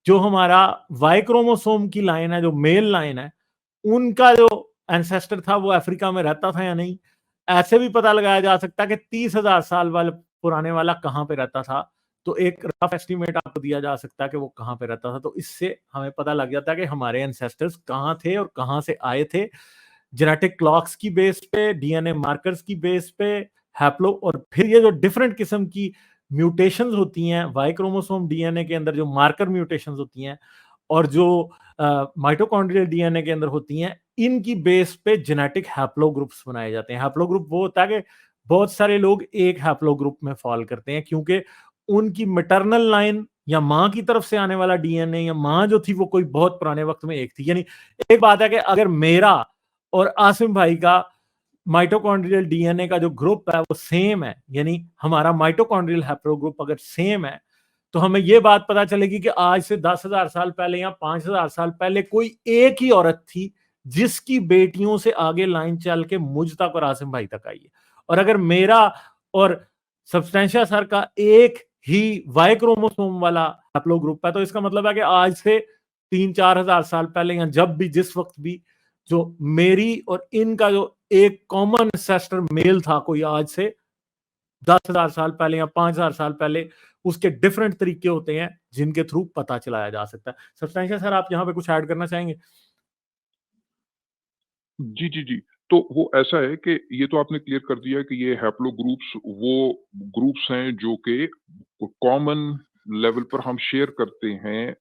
जो हमारा वाई क्रोमोसोम की लाइन है, जो मेल लाइन है, उनका जो एंसेस्टर था वो अफ्रीका में रहता था या नहीं। ऐसे भी पता लगाया जा सकता है कि 30,000 साल वाले पुराने वाला कहां पे रहता था, तो एक रफ एस्टिमेट आपको दिया जा सकता है कि वो कहां पे रहता था। तो इससे हमें पता लग जाता है कि हमारे एंसेस्टर्स कहां थे और कहां से आए थे, जेनेटिक क्लॉक्स की बेस पे, डीएनए मार्कर्स की बेस पे, हैप्लो, और फिर ये जो डिफरेंट किस्म की म्यूटेशंस होती हैं वाई क्रोमोसोम डीएनए के अंदर, जो मार्कर म्यूटेशंस होती हैं और जो माइटोकॉन्ड्रियल डीएनए के अंदर होती हैं, इनकी बेस पे जेनेटिक हैप्लो ग्रुप्स बनाए जाते हैं। हैप्लो ग्रुप वो होता है कि बहुत सारे लोग एक हैप्लो ग्रुप में फॉल करते हैं क्योंकि उनकी मैटरनल लाइन या माँ की तरफ से आने वाला डीएनए, या माँ जो थी वो कोई बहुत पुराने वक्त में एक थी। यानी एक बात है कि अगर मेरा और आसिम भाई का माइटोकॉन्ड्रियल डीएनए का जो ग्रुप है वो सेम है, यानी हमारा माइटोकॉन्ड्रियल हैप्लोग्रुप अगर सेम है, तो हमें ये बात पता चलेगी कि आज से 10,000 साल पहले या 5,000 साल पहले कोई एक ही औरत थी जिसकी बेटियों से आगे लाइन चल के मुझ तक और आसिम भाई तक आई है। और अगर मेरा और सब्सटेंशिया सर का एक ही वाई क्रोमोसोम वाला हैप्लोग्रुप है, तो इसका मतलब है कि आज से 3-4 हजार साल पहले या जब भी जिस वक्त भी जो मेरी और इनका जो एक कॉमन एंसेस्टर मेल था कोई आज से 10,000 साल पहले या 5,000 साल पहले, उसके डिफरेंट तरीके होते हैं जिनके थ्रू पता चलाया जा सकता है। सब्सटेंशिया सर, आप यहाँ पे कुछ ऐड करना चाहेंगे? जी, जी, जी। तो वो ऐसा है कि ये तो आपने क्लियर कर दिया कि ये हैप्लो ग्रुप्स वो ग्रुप्स हैं जो कि कॉमन लेवल पर हम शेयर करते हैं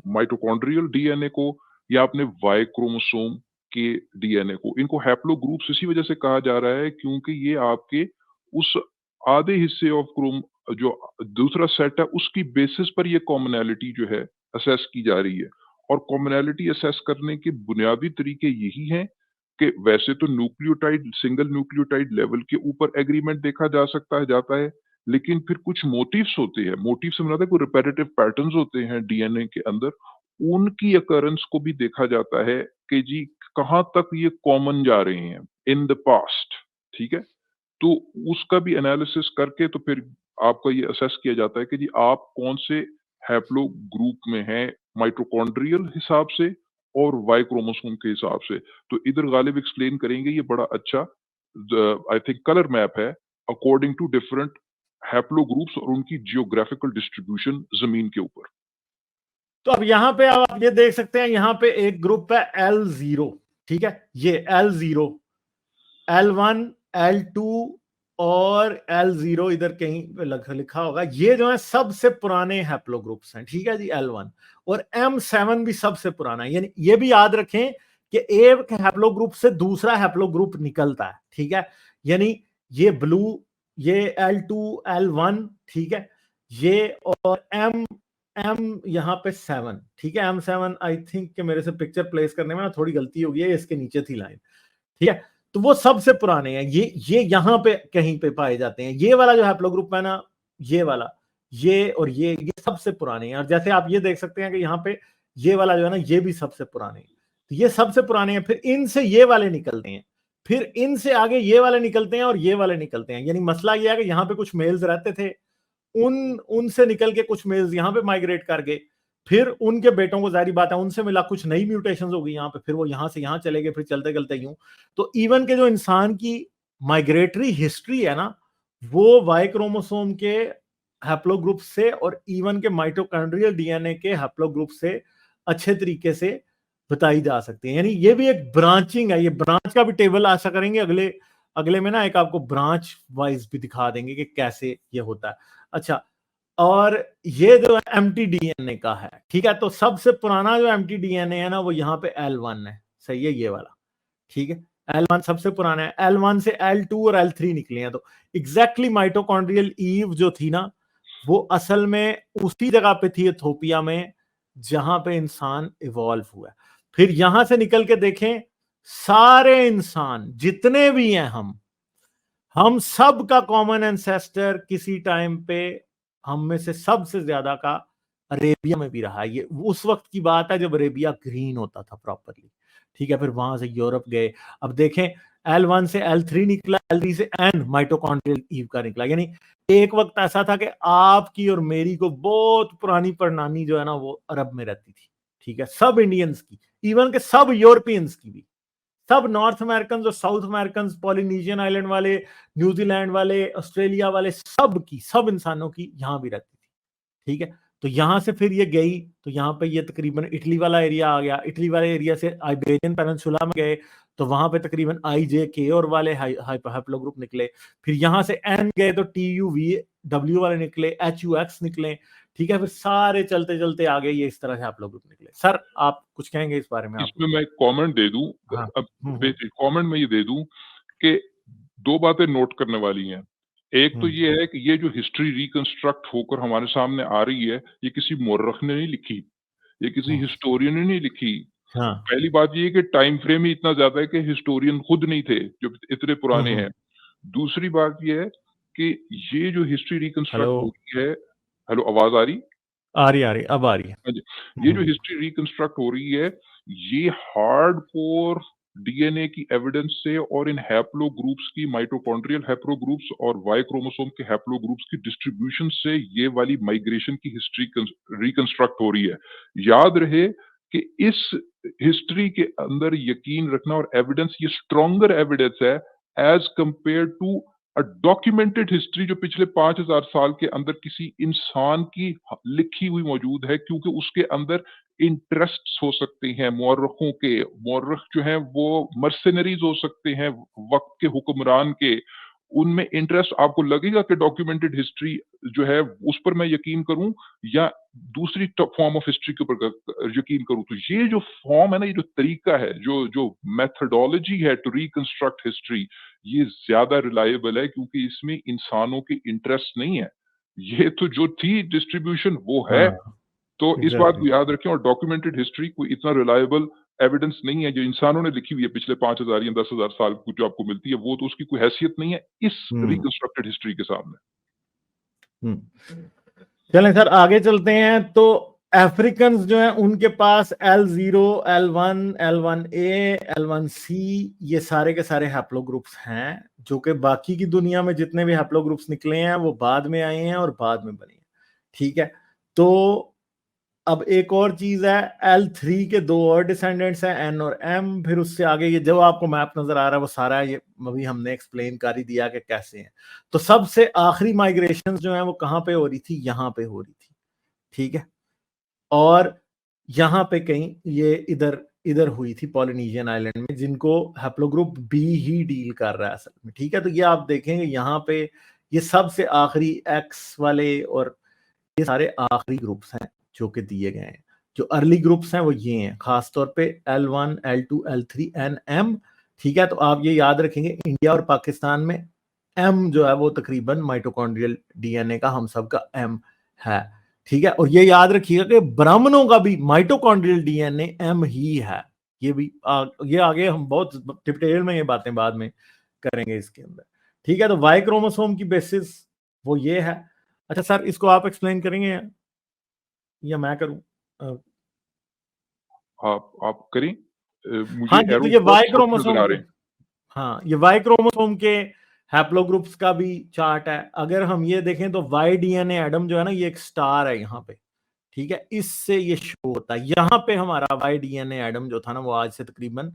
माइटोकॉन्ड्रियल डीएनए को या अपने वाई क्रोमोसोम के डीएनए को। इनको हैप्लो ग्रुप्स इसी वजह से कहा जा रहा है क्योंकि ये आपके उस आधे हिस्से ऑफ क्रोम जो दूसरा सेट है उसकी बेसिस पर ये कॉमनैलिटी जो है असेस की जा रही है। और कॉमनैलिटी असेस करने के बुनियादी तरीके यही हैं कि वैसे तो न्यूक्लियोटाइड सिंगल न्यूक्लियोटाइड लेवल के ऊपर एग्रीमेंट देखा जा सकता है जाता है, लेकिन फिर कुछ मोटिव्स होते हैं। मोटिव से मतलब कोई रिपेटिटिव पैटर्न्स होते हैं डीएनए के अंदर, उनकी अकरेंस को भी देखा जाता है कि जी कहाँ तक ये कॉमन जा रहे हैं इन द पास्ट। ठीक है, तो उसका भी एनालिसिस करके तो फिर आपका ये असेस किया जाता है कि जी आप कौन से हैप्लो ग्रुप में हैं माइटोकॉन्ड्रियल हिसाब से और वाई क्रोमोसोम के हिसाब से। तो इधर गालिब एक्सप्लेन करेंगे, ये बड़ा अच्छा आई थिंक कलर मैप है according to different haplogroups और उनकी जियोग्राफिकल डिस्ट्रीब्यूशन जमीन के ऊपर। तो अब यहाँ पे आप ये देख सकते हैं, यहाँ पे एक ग्रुप है L0, ठीक है, ये L0, L1, L2 और L0 इधर कहीं लिखा होगा। ये जो है सबसे पुराने हैप्लो ग्रुप्स हैं, ठीक है जी, L1 और M7 भी सबसे पुराना है। यानी ये भी याद रखें कि एक हैप्लो ग्रुप से दूसरा हैप्लो ग्रुप निकलता है, ठीक है। यानी ये ब्लू, ये L2, L1, ठीक है, ये और M यहाँ पे 7, ठीक है, M7 आई थिंक कि मेरे से पिक्चर प्लेस करने में ना थोड़ी गलती हो गई है, इसके नीचे थी लाइन, ठीक है। तो वो सबसे पुराने हैं, ये यहाँ पे कहीं पे पाए जाते हैं। ये वाला जो हैप्लो ग्रुप है ना, ये वाला, ये और ये सबसे पुराने हैं। और जैसे आप ये देख सकते हैं कि यहाँ पे ये वाला जो है ना, ये भी सबसे पुराने हैं। तो ये सबसे पुराने हैं, फिर इनसे ये वाले निकलते हैं, फिर इनसे आगे ये वाले निकलते हैं और ये वाले निकलते हैं। यानी मसला ये है कि यहाँ पे कुछ मेल्स रहते थे, उनसे निकल के कुछ मेल्स यहाँ पे माइग्रेट कर गए, फिर उनके बेटों को जारी बात है उनसे मिला, कुछ नई म्यूटेशंस हो गई यहाँ पे, फिर वो यहाँ से यहाँ चले गए, फिर चलते चलते यूं। तो इवन के जो इंसान की माइग्रेटरी हिस्ट्री है ना, वो वाई क्रोमोसोम के हैप्लोग्रुप से और इवन के माइटोकॉन्ड्रियल डीएनए के हैप्लोग्रुप से अच्छे तरीके से बताई जा सकती है। यानी ये भी एक ब्रांचिंग है। ये ब्रांच का भी टेबल आशा करेंगे अगले में ना एक आपको ब्रांच वाइज भी दिखा देंगे कि कैसे ये होता है। अच्छा, और ये जो एम्प्टी डीएनए का है, ठीक है, तो सबसे पुराना जो एम्प्टी डीएनए है ना, वो यहाँ पे L1 है, सही है, ये वाला, ठीक है, L1 सबसे पुराना है। L1 से L2 और L3 निकले हैं। तो एग्जैक्टली माइटोकॉन्ड्रियल ईव जो थी ना, वो असल में उसी जगह पे थी इथोपिया में जहां पे इंसान इवॉल्व हुआ है। फिर यहां से निकल के देखें, सारे इंसान जितने भी हैं, हम सब का कॉमन एंसेस्टर किसी टाइम पे हम में से सबसे ज्यादा का अरेबिया में भी रहा है। ये उस वक्त की बात है जब अरेबिया ग्रीन होता था प्रॉपरली, ठीक है। फिर वहां से यूरोप गए। अब देखें, L1 से L3 निकला, L3 से N माइटोकॉन्ड्रियल ईव का निकला। यानी एक वक्त ऐसा था कि आपकी और मेरी को बहुत पुरानी परनानी जो है ना, वो अरब में रहती थी, ठीक है, सब इंडियंस की, इवन के सब यूरोपियंस की भी, सब नॉर्थ अमेरिकन और साउथ अमेरिकन, पॉलिनेशियन आइलैंड वाले, न्यूजीलैंड वाले, ऑस्ट्रेलिया वाले, सब इंसानों की यहां भी रहती थी, ठीक है। तो यहां से फिर ये गई, तो यहाँ पे ये तकरीबन इटली वाला एरिया आ गया। इटली वाले एरिया से आइबेरियन पेनिनसुला में गए, तो वहां पे तकरीबन IJK और वाले हैप्लोग्रुप निकले। फिर यहां से N गए तो TUV वाले निकले, HUX निकले, ठीक है। फिर सारे चलते चलते आ गए, ये इस तरह से हैप्लोग्रुप निकले। सर, आप कुछ कहेंगे इस बारे में? इसमें मैं कमेंट दे दूं, हाँ। अब कमेंट में ये दे दूं कि दो बातें नोट करने वाली हैं। एक तो ये है कि ये जो हिस्ट्री रिकंस्ट्रक्ट होकर हमारे सामने आ रही है, ये किसी मौर्रख ने नहीं लिखी, ये किसी हिस्टोरियन ने नहीं लिखी। हाँ पहली बात ये है कि टाइम फ्रेम ही इतना ज्यादा है कि हिस्टोरियन खुद नहीं थे जो इतने पुराने हैं। दूसरी बात ये है कि ये जो हिस्ट्री रिकंस्ट्रक्ट हेलो हो रही है, हेलो आवाज आ रही? आ रही अब आ रही है। हाँ जी, ये जो हिस्ट्री रिकंस्ट्रक्ट हो रही है, ये हार्डकोर डीएनए की एविडेंस से और इन हैप्लो ग्रुप्स की माइटोकॉन्ड्रियल हैप्लो ग्रुप्स और वाई क्रोमोसोम के हैप्लो ग्रुप्स की डिस्ट्रीब्यूशन से ये वाली माइग्रेशन की हिस्ट्री रिकंस्ट्रक्ट हो रही है। याद रहे कि इस हिस्ट्री के अंदर यकीन रखना और एविडेंस, ये स्ट्रॉन्गर एविडेंस है as compared to a documented history जो पिछले 5000 साल के अंदर किसी इंसान की लिखी हुई मौजूद है, क्योंकि उसके अंदर इंटरेस्ट्स हो सकते हैं मौर्रखों के। मौर्रख जो हैं वो मर्सिनरीज हो सकते हैं वक्त के हुक्मरान के, उनमें इंटरेस्ट आपको लगेगा कि डॉक्यूमेंटेड हिस्ट्री जो है उस पर मैं यकीन करूं या दूसरी फॉर्म ऑफ हिस्ट्री के ऊपर यकीन करूं। तो ये जो फॉर्म है ना, ये जो तरीका है, जो मेथडोलॉजी है टू रिकंस्ट्रक्ट हिस्ट्री, ये ज्यादा रिलायबल है क्योंकि इसमें इंसानों की इंटरेस्ट नहीं है। ये तो जो थी डिस्ट्रीब्यूशन वो है। तो इस बात को याद रखें, और डॉक्यूमेंटेड हिस्ट्री कोई इतना रिलायबल एविडेंस नहीं है जो इंसानों ने लिखी हुई है पिछले 5000 या 10,000 साल की जो आपको मिलती है, वो तो उसकी कोई हैसियत नहीं है इस रिकंस्ट्रक्टेड हिस्ट्री के सामने। चलें सर आगे चलते हैं। तो अफ्रीकन जो है उनके पास L0, L1, L1A, L1C ये सारे के सारे हैप्लो ग्रुप्स हैं, जो कि बाकी की दुनिया में जितने भी हैप्लो ग्रुप्स निकले हैं वो बाद में आए हैं और बाद में बने हैं। ठीक है, तो अब एक और चीज है, L3 के दो और डिसेंडेंट्स हैं, N और M। फिर उससे आगे ये जो आपको मैप नजर आ रहा है वो सारा ये अभी हमने एक्सप्लेन कर ही दिया कि कैसे हैं। तो सबसे आखिरी माइग्रेशन जो है वो कहाँ पे हो रही थी? यहाँ पे हो रही थी। ठीक है, और यहाँ पे कहीं ये इधर हुई थी पॉलिनेशियन आइलैंड में, जिनको हैप्लोग्रुप B ही डील कर रहा है असल में। ठीक है, तो ये आप देखेंगे यहाँ पे ये सबसे आखिरी X वाले और ये सारे आखिरी ग्रुप्स हैं जो कि दिए गए हैं। जो अर्ली ग्रुप्स हैं वो ये हैं, खासतौर पे L1, L2, L3, N, M। ठीक है, तो आप ये याद रखेंगे इंडिया और पाकिस्तान में M जो है वो तकरीबन माइटोकॉन्ड्रियल डीएनए का हम सब का M है। ठीक है, और ये याद रखिएगा कि ब्राह्मणों का भी माइटोकॉन्ड्रियल डीएनए M ही है। ये भी ये आगे हम बहुत डिटेल में ये बातें बाद में करेंगे इसके अंदर। ठीक है, तो वाई क्रोमोसोम की बेसिस वो ये है। अच्छा सर, इसको आप एक्सप्लेन करेंगे या मैं करूं? आप करें। मुझे हाँ जी, तो ये वाई क्रोमोसोम, हाँ ये वाई क्रोमोसोम के हैप्लोग्रुप्स का भी चार्ट है। अगर हम ये देखें तो वाई डीएनए एडम जो है ना, ये एक स्टार है यहाँ पे। ठीक है, इससे ये शो होता है। यहाँ पे हमारा वाई डीएनए एडम जो था ना, वो आज से तकरीबन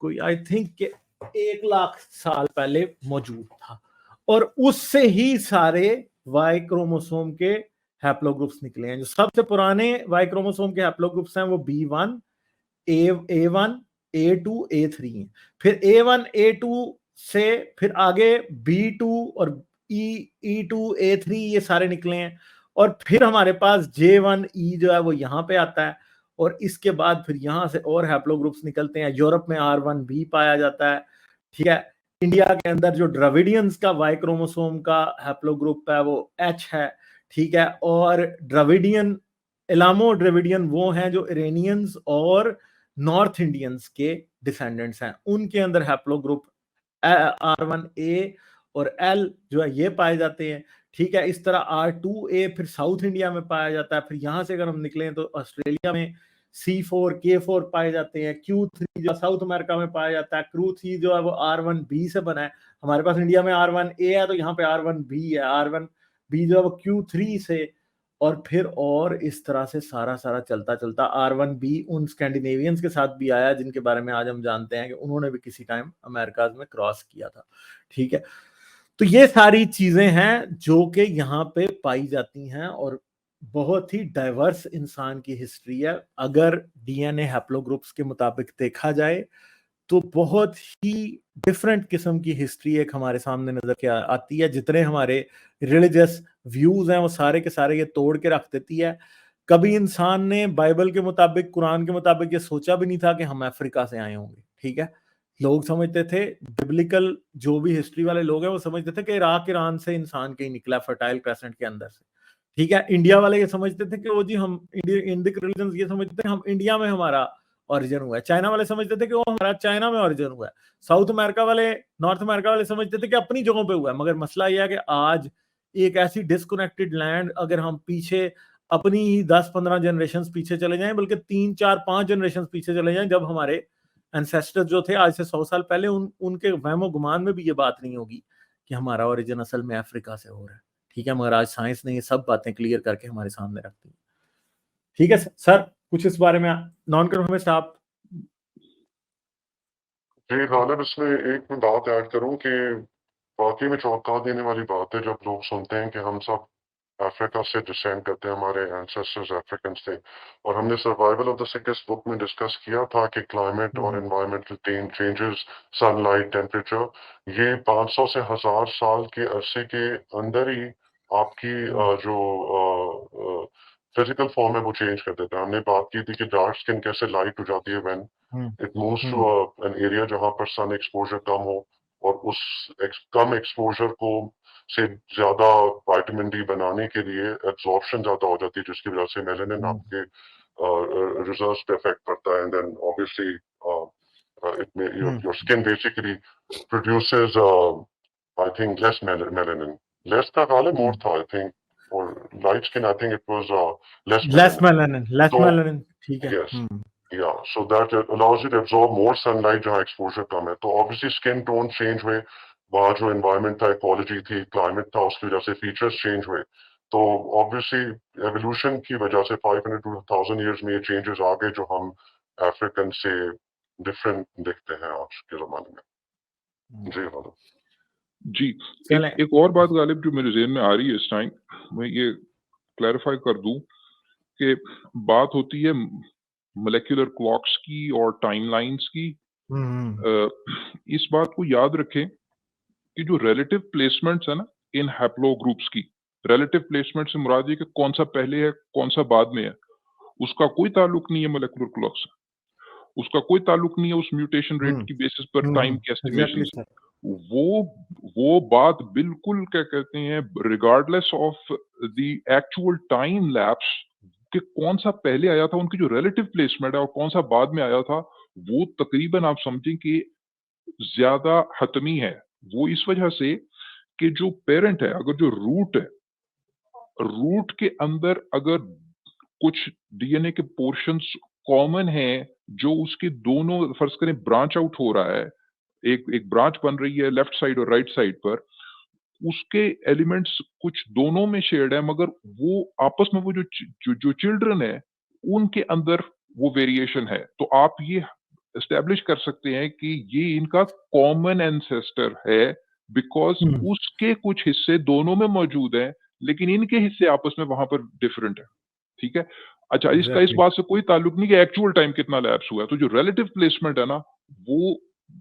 कोई आई थिंक के 1 लाख साल पहले मौजूद था, और उससे ही सारे वाई क्रोमोसोम के हैप्लोग्रुप्स निकले हैं। जो सबसे पुराने वाई क्रोमोसोम के हैप्लोग्रुप्स हैं वो B1, A1, A2, A3 हैं। फिर A1, A2 से फिर आगे B2 और E2, A3 ये सारे निकले हैं। और फिर हमारे पास J1E जो है वो यहाँ पे आता है, और इसके बाद फिर यहाँ से और हैप्लोग्रुप्स निकलते हैं। यूरोप में R1B पाया जाता है। ठीक है, इंडिया के अंदर जो द्रविडियंस का वाई क्रोमोसोम का हैप्लोग्रुप है वो H है। ठीक है, और द्रविडियन, एलामो द्रविडियन वो हैं जो इरेनियंस और नॉर्थ इंडियंस के डिसेंडेंट्स हैं, उनके अंदर हैप्लोग्रुप R1A और L जो है ये पाए जाते हैं। ठीक है, इस तरह R2A फिर साउथ इंडिया में पाया जाता है। फिर यहाँ से अगर हम निकलें तो ऑस्ट्रेलिया में C4, K4 पाए जाते हैं। Q3 जो साउथ अमेरिका में पाया जाता है। Q3 जो है वो R1B से बना है। हमारे पास इंडिया में R1A है तो यहाँ पे R1B है। R1B जो है वो Q3 से, और फिर और इस तरह से सारा चलता चलता R1B उन स्कैंडिनेवियंस के साथ भी आया, जिनके बारे में आज हम जानते हैं कि उन्होंने भी किसी टाइम अमेरिका में क्रॉस किया था। ठीक है, तो ये सारी चीजें हैं जो कि यहाँ पे पाई जाती हैं, और बहुत ही डाइवर्स इंसान की हिस्ट्री है। अगर डीएनए हैप्लोग्रुप्स के मुताबिक देखा जाए तो बहुत ही डिफरेंट किस्म की हिस्ट्री एक हमारे सामने नजर के आती है। जितने हमारे रिलीजियस व्यूज हैं वो सारे के सारे ये तोड़ के रख देती है। कभी इंसान ने बाइबल के मुताबिक, कुरान के मुताबिक ये सोचा भी नहीं था कि हम अफ्रीका से आए होंगे। ठीक है, लोग समझते थे, बिब्लिकल जो भी हिस्ट्री वाले लोग हैं वो समझते थे कि इराक ईरान से इंसान कहीं निकला, फर्टाइल क्रेसेंट के अंदर से, ठीक है। इंडिया वाले ये समझते थे कि वो जी हम इंडिक रिलीजन ये समझते थे हम इंडिया में हमारा ओरिजिन हुआ है। चाइना वाले समझते थे कि वो हमारा चाइना में ओरिजिन हुआ है। साउथ अमेरिका वाले, नॉर्थ अमेरिका वाले समझते थे कि अपनी जगहों पे हुआ है। मगर मसला यह है कि आज एक ऐसी डिस्कनेक्टेड लैंड, अगर हम पीछे अपनी ही 10-15 जनरेशन पीछे चले जाएं, बल्कि 3-4-5 जनरेशन पीछे चले जाएं, जब हमारे एंसेस्टर जो थे आज से 100 साल पहले, उनके वहमो गुमान में भी ये बात नहीं होगी कि हमारा ओरिजिन असल में अफ्रीका से हो रहा है, ठीक है। मगर आज साइंस ने ये सब बातें क्लियर करके हमारे सामने रख दी, ठीक है। सर कुछ इस बारे में नॉन कन्फर्मिस्ट आप? जी गालिब, इसमें एक मैं बात ऐड करूं कि वाकई में चौंका देने वाली बात है जब लोग सुनते हैं कि हम सब अफ्रीका से डिसेंड करते हैं, हमारे एंसेस्टर्स अफ्रीकन थे। और हमने सर्वाइवल ऑफ द सिकेस्ट बुक में डिस्कस किया था कि क्लाइमेट और एनवायरमेंटल चेंजेस, सनलाइट, टेम्परेचर, ये 500 से 1000 साल के अरसे के अंदर ही आपकी जो फिजिकल फॉर्म है वो चेंज कर देता है। हमने बात की थी कि डार्क स्किन कैसे लाइट हो जाती है when it moves to an area जहां पर सन एक्सपोजर कम हो, और उस कम एक्सपोजर को से ज्यादा विटामिन डी बनाने के लिए एब्जॉर्प्शन ज्यादा हो जाती है, जिसकी वजह से मेलानिन आपके रिजल्ट्स पे इफेक्ट पड़ता है। And then obviously it may your skin basically produces I think less melanin, less था गालिब, मोर था आई थिंक, और light skin I think it was less melanin, ठीक है। yes. Yeah, so that allows you to absorb more sunlight जहाँ exposure कम है। तो obviously skin tone change हुए, वहाँ जो environment था, ecology थी, climate था, उसकी वजह से features change हुए। तो obviously evolution की वजह से 500 to 1000 years में ये changes आ गए जो हम African से different दिखते हैं आज के ज़माने में। जी हाँ जी, एक और बात गालिब जो मेरे ज़हन में आ रही है इस टाइम, मैं ये क्लैरिफाई कर दूं कि बात होती है मोलेक्युलर क्लॉक्स की और टाइमलाइंस की। इस बात को याद रखें कि जो रिलेटिव प्लेसमेंट्स है ना इन हैप्लो ग्रुप्स की, रिलेटिव प्लेसमेंट से मुराद ये कि कौन सा पहले है कौन सा बाद में है, उसका कोई ताल्लुक नहीं है मोलेक्युलर क्लॉक से, उसका कोय ताल्लुक नहीं है उस म्यूटेशन रेट की बेसिस पर टाइम की एस्टिमेशन से। वो बात बिल्कुल क्या कहते हैं, regardless of the actual time lapse कि कौन सा पहले आया था, उनकी जो रिलेटिव प्लेसमेंट है और कौन सा बाद में आया था, वो तकरीबन आप समझें कि ज्यादा हतमी है। वो इस वजह से कि जो पेरेंट है, अगर जो रूट है, रूट के अंदर अगर कुछ डीएनए के पोर्शंस कॉमन हैं जो उसके दोनों, फर्ज करें ब्रांच आउट हो रहा है, एक ब्रांच बन रही है लेफ्ट साइड और राइट साइड पर, उसके एलिमेंट्स कुछ दोनों में शेयर्ड है, मगर वो आपस में वो जो चिल्ड्रन है उनके अंदर वो वेरिएशन है। तो आप ये एस्टेब्लिश कर सकते हैं कि ये इनका कॉमन एंसेस्टर है, बिकॉज उसके कुछ हिस्से दोनों में मौजूद हैं लेकिन इनके हिस्से आपस में वहां पर डिफरेंट है। ठीक है, अच्छा, इसका इस बात से कोई ताल्लुक नहीं कि एक्चुअल टाइम कितना लैप्स हुआ है। तो जो रिलेटिव प्लेसमेंट है ना, वो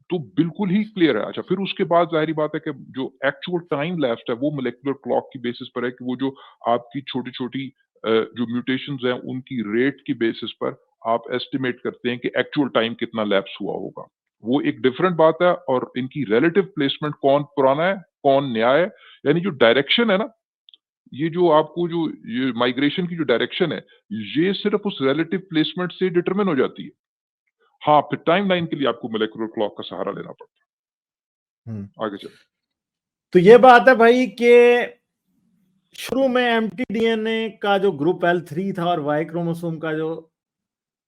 तो बिल्कुल ही क्लियर है। अच्छा, फिर उसके बाद जाहिर बात है कि जो एक्चुअल टाइम लैप्स है वो मोलेक्युलर क्लॉक की बेसिस पर है कि वो जो आपकी छोटी छोटी जो म्यूटेशंस हैं उनकी रेट की बेसिस पर आप एस्टिमेट करते हैं कि एक्चुअल टाइम कितना लैप्स हुआ होगा। वो एक डिफरेंट बात है। और इनकी रिलेटिव प्लेसमेंट, कौन पुराना है कौन नया है, यानी जो डायरेक्शन है ना, ये जो आपको जो ये माइग्रेशन की जो डायरेक्शन है, ये सिर्फ उस रिलेटिव प्लेसमेंट से डिटरमिन हो जाती है। हाँ, फिर टाइमलाइन के लिए आपको मोलेक्युलर क्लॉक का सहारा लेना पड़ता है। आगे चलो। तो ये बात है भाई कि शुरू में mtDNA का जो ग्रुप L3 था और Y क्रोमोसोम का जो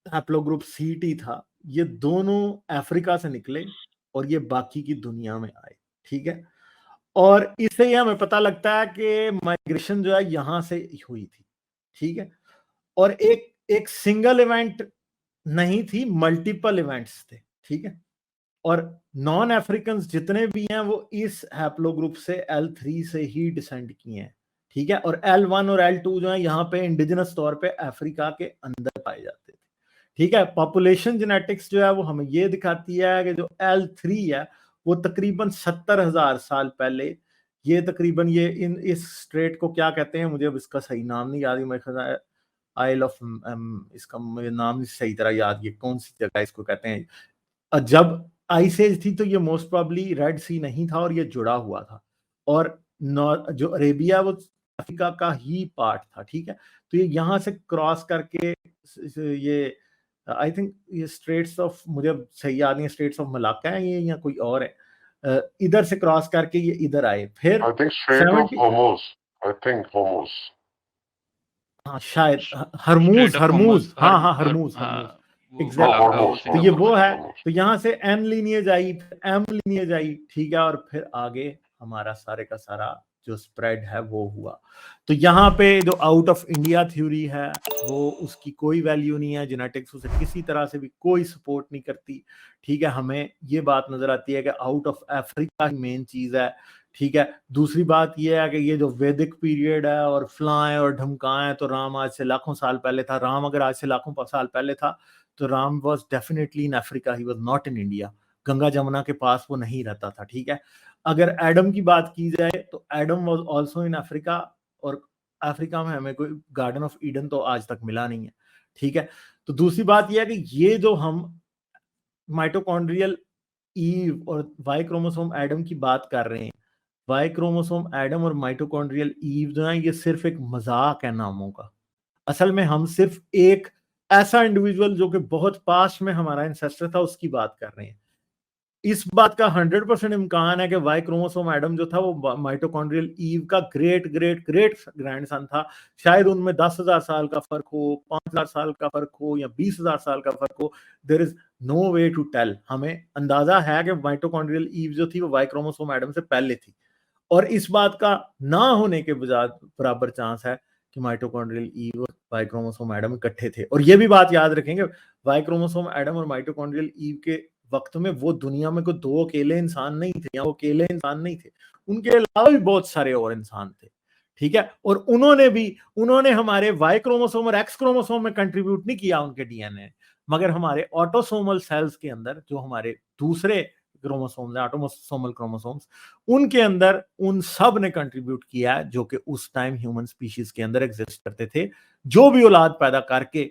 हैप्लोग्रुप CT था, ये दोनों अफ्रीका से निकले और ये बाकी की दुनिया में आए। ठीक है, और इससे ही हमें पता लगता है कि माइग्रेशन जो है यहां से हुई थी। ठीक है, और एक सिंगल इवेंट नहीं थी, मल्टीपल इवेंट्स थे। ठीक है, और नॉन अफ्रीकन जितने भी हैं वो इस हैप्लोग्रुप से L3 से ही डिसेंड किए हैं। ठीक है, और L1 और L2 जो है यहाँ पे इंडिजिनस तौर पे अफ्रीका के अंदर पाए जाते थे। ठीक है, पॉपुलेशन जेनेटिक्स जो है वो हमें ये दिखाती है कि जो L3 है वो तकरीबन 70,000 साल पहले, ये तकरीबन ये इस स्ट्रेट को क्या कहते हैं, मुझे अब इसका सही नाम नहीं याद, मैं आइल ऑफ, इसका मुझे नाम नहीं सही तरह याद, ये कौन सी जगह इसको कहते हैं, जब आइस एज थी तो ये मोस्ट प्रॉब्ली रेड सी नहीं था और ये जुड़ा हुआ था, और जो अरेबिया वो अफ्रीका का ही पार्ट था, ठीक है। तो ये यहाँ से क्रॉस करके ये आई थिंक ये स्ट्रेट्स ऑफ, मुझे सही याद नहीं, स्ट्रेट्स ऑफ मलाक्का है ये या कोई और है, इधर से क्रॉस करके ये इधर आए, फिर I think Strait of Hormuz. I think Hormuz. हाँ शायद हरमूज, Strait of हरमूज, Hormuz, हाँ हाँ हर हरमूज, हाँ, हरमूज, वो एग्जैक्ट। इलाका Hormuz, उसी तो में ये Hormuz, वो है, Hormuz. तो यहाँ से एन लीनिएज आई, फिर एम लीनिएज आई, ठीक है, और फिर आगे हमारा सारे का सारा जो स्प्रेड है वो हुआ। तो यहाँ पे जो आउट ऑफ इंडिया थ्योरी है वो उसकी कोई वैल्यू नहीं है, जेनेटिक्स उसे किसी तरह से भी कोई सपोर्ट नहीं करती, ठीक है। हमें ये बात नजर आती है कि out of Africa he main चीज है, ठीक है। दूसरी बात ये है कि ये जो वैदिक पीरियड है और फलाएं और ढमकाएं, तो राम आज से लाखों साल पहले था। राम अगर आज से लाखों साल पहले था तो Ram was definitely in Africa, he was not in India. Ganga Jamuna के पास वो नहीं रहता था, ठीक है। अगर एडम की बात की जाए तो Adam was also in Africa, और अफ्रीका में हमें कोई गार्डन ऑफ ईडन तो आज तक मिला नहीं है, ठीक है। तो दूसरी बात यह है कि ये जो हम माइटोकॉन्ड्रियल ईव और वाई क्रोमोसोम एडम की बात कर रहे हैं, वाई क्रोमोसोम एडम और माइटोकॉन्ड्रियल ईव जो है ये सिर्फ एक मजाक है नामों का। असल में हम सिर्फ एक ऐसा इंडिविजुअल जो कि बहुत पास्ट में हमारा इंसेस्टर था उसकी बात कर रहे हैं। इस बात का 100% इम्कान है कि वाई क्रोमोसोम एडम जो था वो माइटोकॉन्ड्रियल ईव का ग्रेट ग्रेट ग्रेट ग्रैंडसन था। शायद उनमें 10,000 साल का फर्क हो, 5,000 साल का फर्क हो, या 20,000 साल का फर्क हो। There is no way to tell. हमें अंदाजा है कि माइटोकॉन्ड्रियल ईव जो थी वो वाई क्रोमोसोम एडम से पहले थी, और इस बात का ना होने के बराबर चांस है कि माइटोकॉन्ड्रियल ईव और वाई क्रोमोसोम एडम इकट्ठे थे। और ये भी बात याद रखेंगे, वाई क्रोमोसोम एडम और माइटोकॉन्ड्रियल ईव के वक्त में वो दुनिया में कोई दो अकेले इंसान नहीं थे, या वो अकेले इंसान नहीं थे, उनके अलावा भी बहुत सारे और इंसान थे, ठीक है। और उन्होंने हमारे वाई क्रोमोसोम और एक्स क्रोमोसोम में कंट्रीब्यूट नहीं किया उनके डीएनए, मगर हमारे ऑटोसोमल सेल्स के अंदर जो हमारे दूसरे क्रोमोसोम्स, ऑटोसोमल क्रोमोसोम्स, उनके अंदर उन सब ने कंट्रीब्यूट किया जो कि उस टाइम ह्यूमन स्पीशीज के अंदर एग्जिस्ट करते थे। जो भी औलाद पैदा करके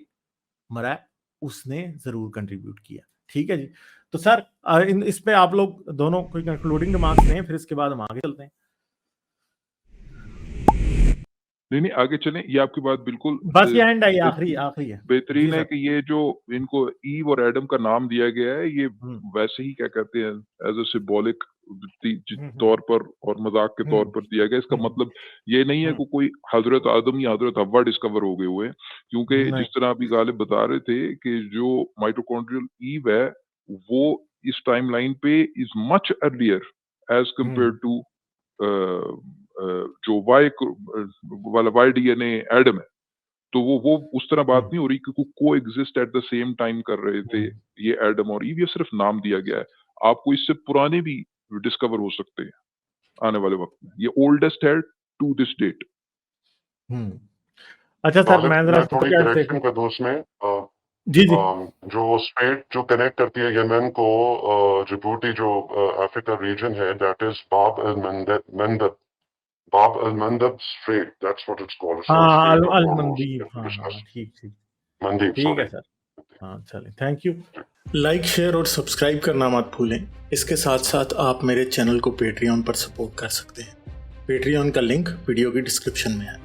मरा उसने जरूर कंट्रीब्यूट किया, ठीक है जी। तो सर इस पे आप लोग दोनों कोई कंक्लूडिंग रिमार्क्स दें, फिर इसके बाद हम आगे चलते हैं। नहीं आगे चलें, ये आपकी बात बिल्कुल बस ये एंड है, आखिरी है। बेहतरीन है कि ये जो इनको ईव और एडम का नाम दिया गया है ये वैसे ही क्या कहते हैं एज अ सिंबॉलिक तौर पर और मजाक के तौर पर दिया गया। इसका मतलब ये नहीं है कि कोई हजरत आदम या हजरत हव्वा डिस्कवर हो गए हुए, क्योंकि जिस तरह अभी गालिब बता रहे थे कि जो माइटोकॉन्ड्रियल ईव है वो इस टाइमलाइन पे is much earlier as compared to जो वाई डीएनए एडम है। तो वो उस तरह बात नहीं हो रही क्योंकि को exist at the same time कर रहे थे ये एडम और ईव। ये सिर्फ नाम दिया गया है, आपको इससे पुराने भी डिस्कवर हो सकते हैं आने वाले वक्त में। ये ओल्डेस्ट है टू दिस डेट। अच्छा सर, मैं जरा थोड़ी करेक्शन कर दूं उसमें। जी जो स्ट्रेट जो कनेक्ट करती है यमन को जिबूती जो अफ्रीका रीजन है, that is Bab al Mandab strait, that's what it's called. Al Mandeb, ठीक है सर। हाँ चलें, थैंक यू। लाइक, शेयर और सब्सक्राइब करना मत भूलें। इसके साथ साथ आप मेरे चैनल को पेट्रियन पर सपोर्ट कर सकते हैं। पेट्रियन का लिंक वीडियो की डिस्क्रिप्शन में है।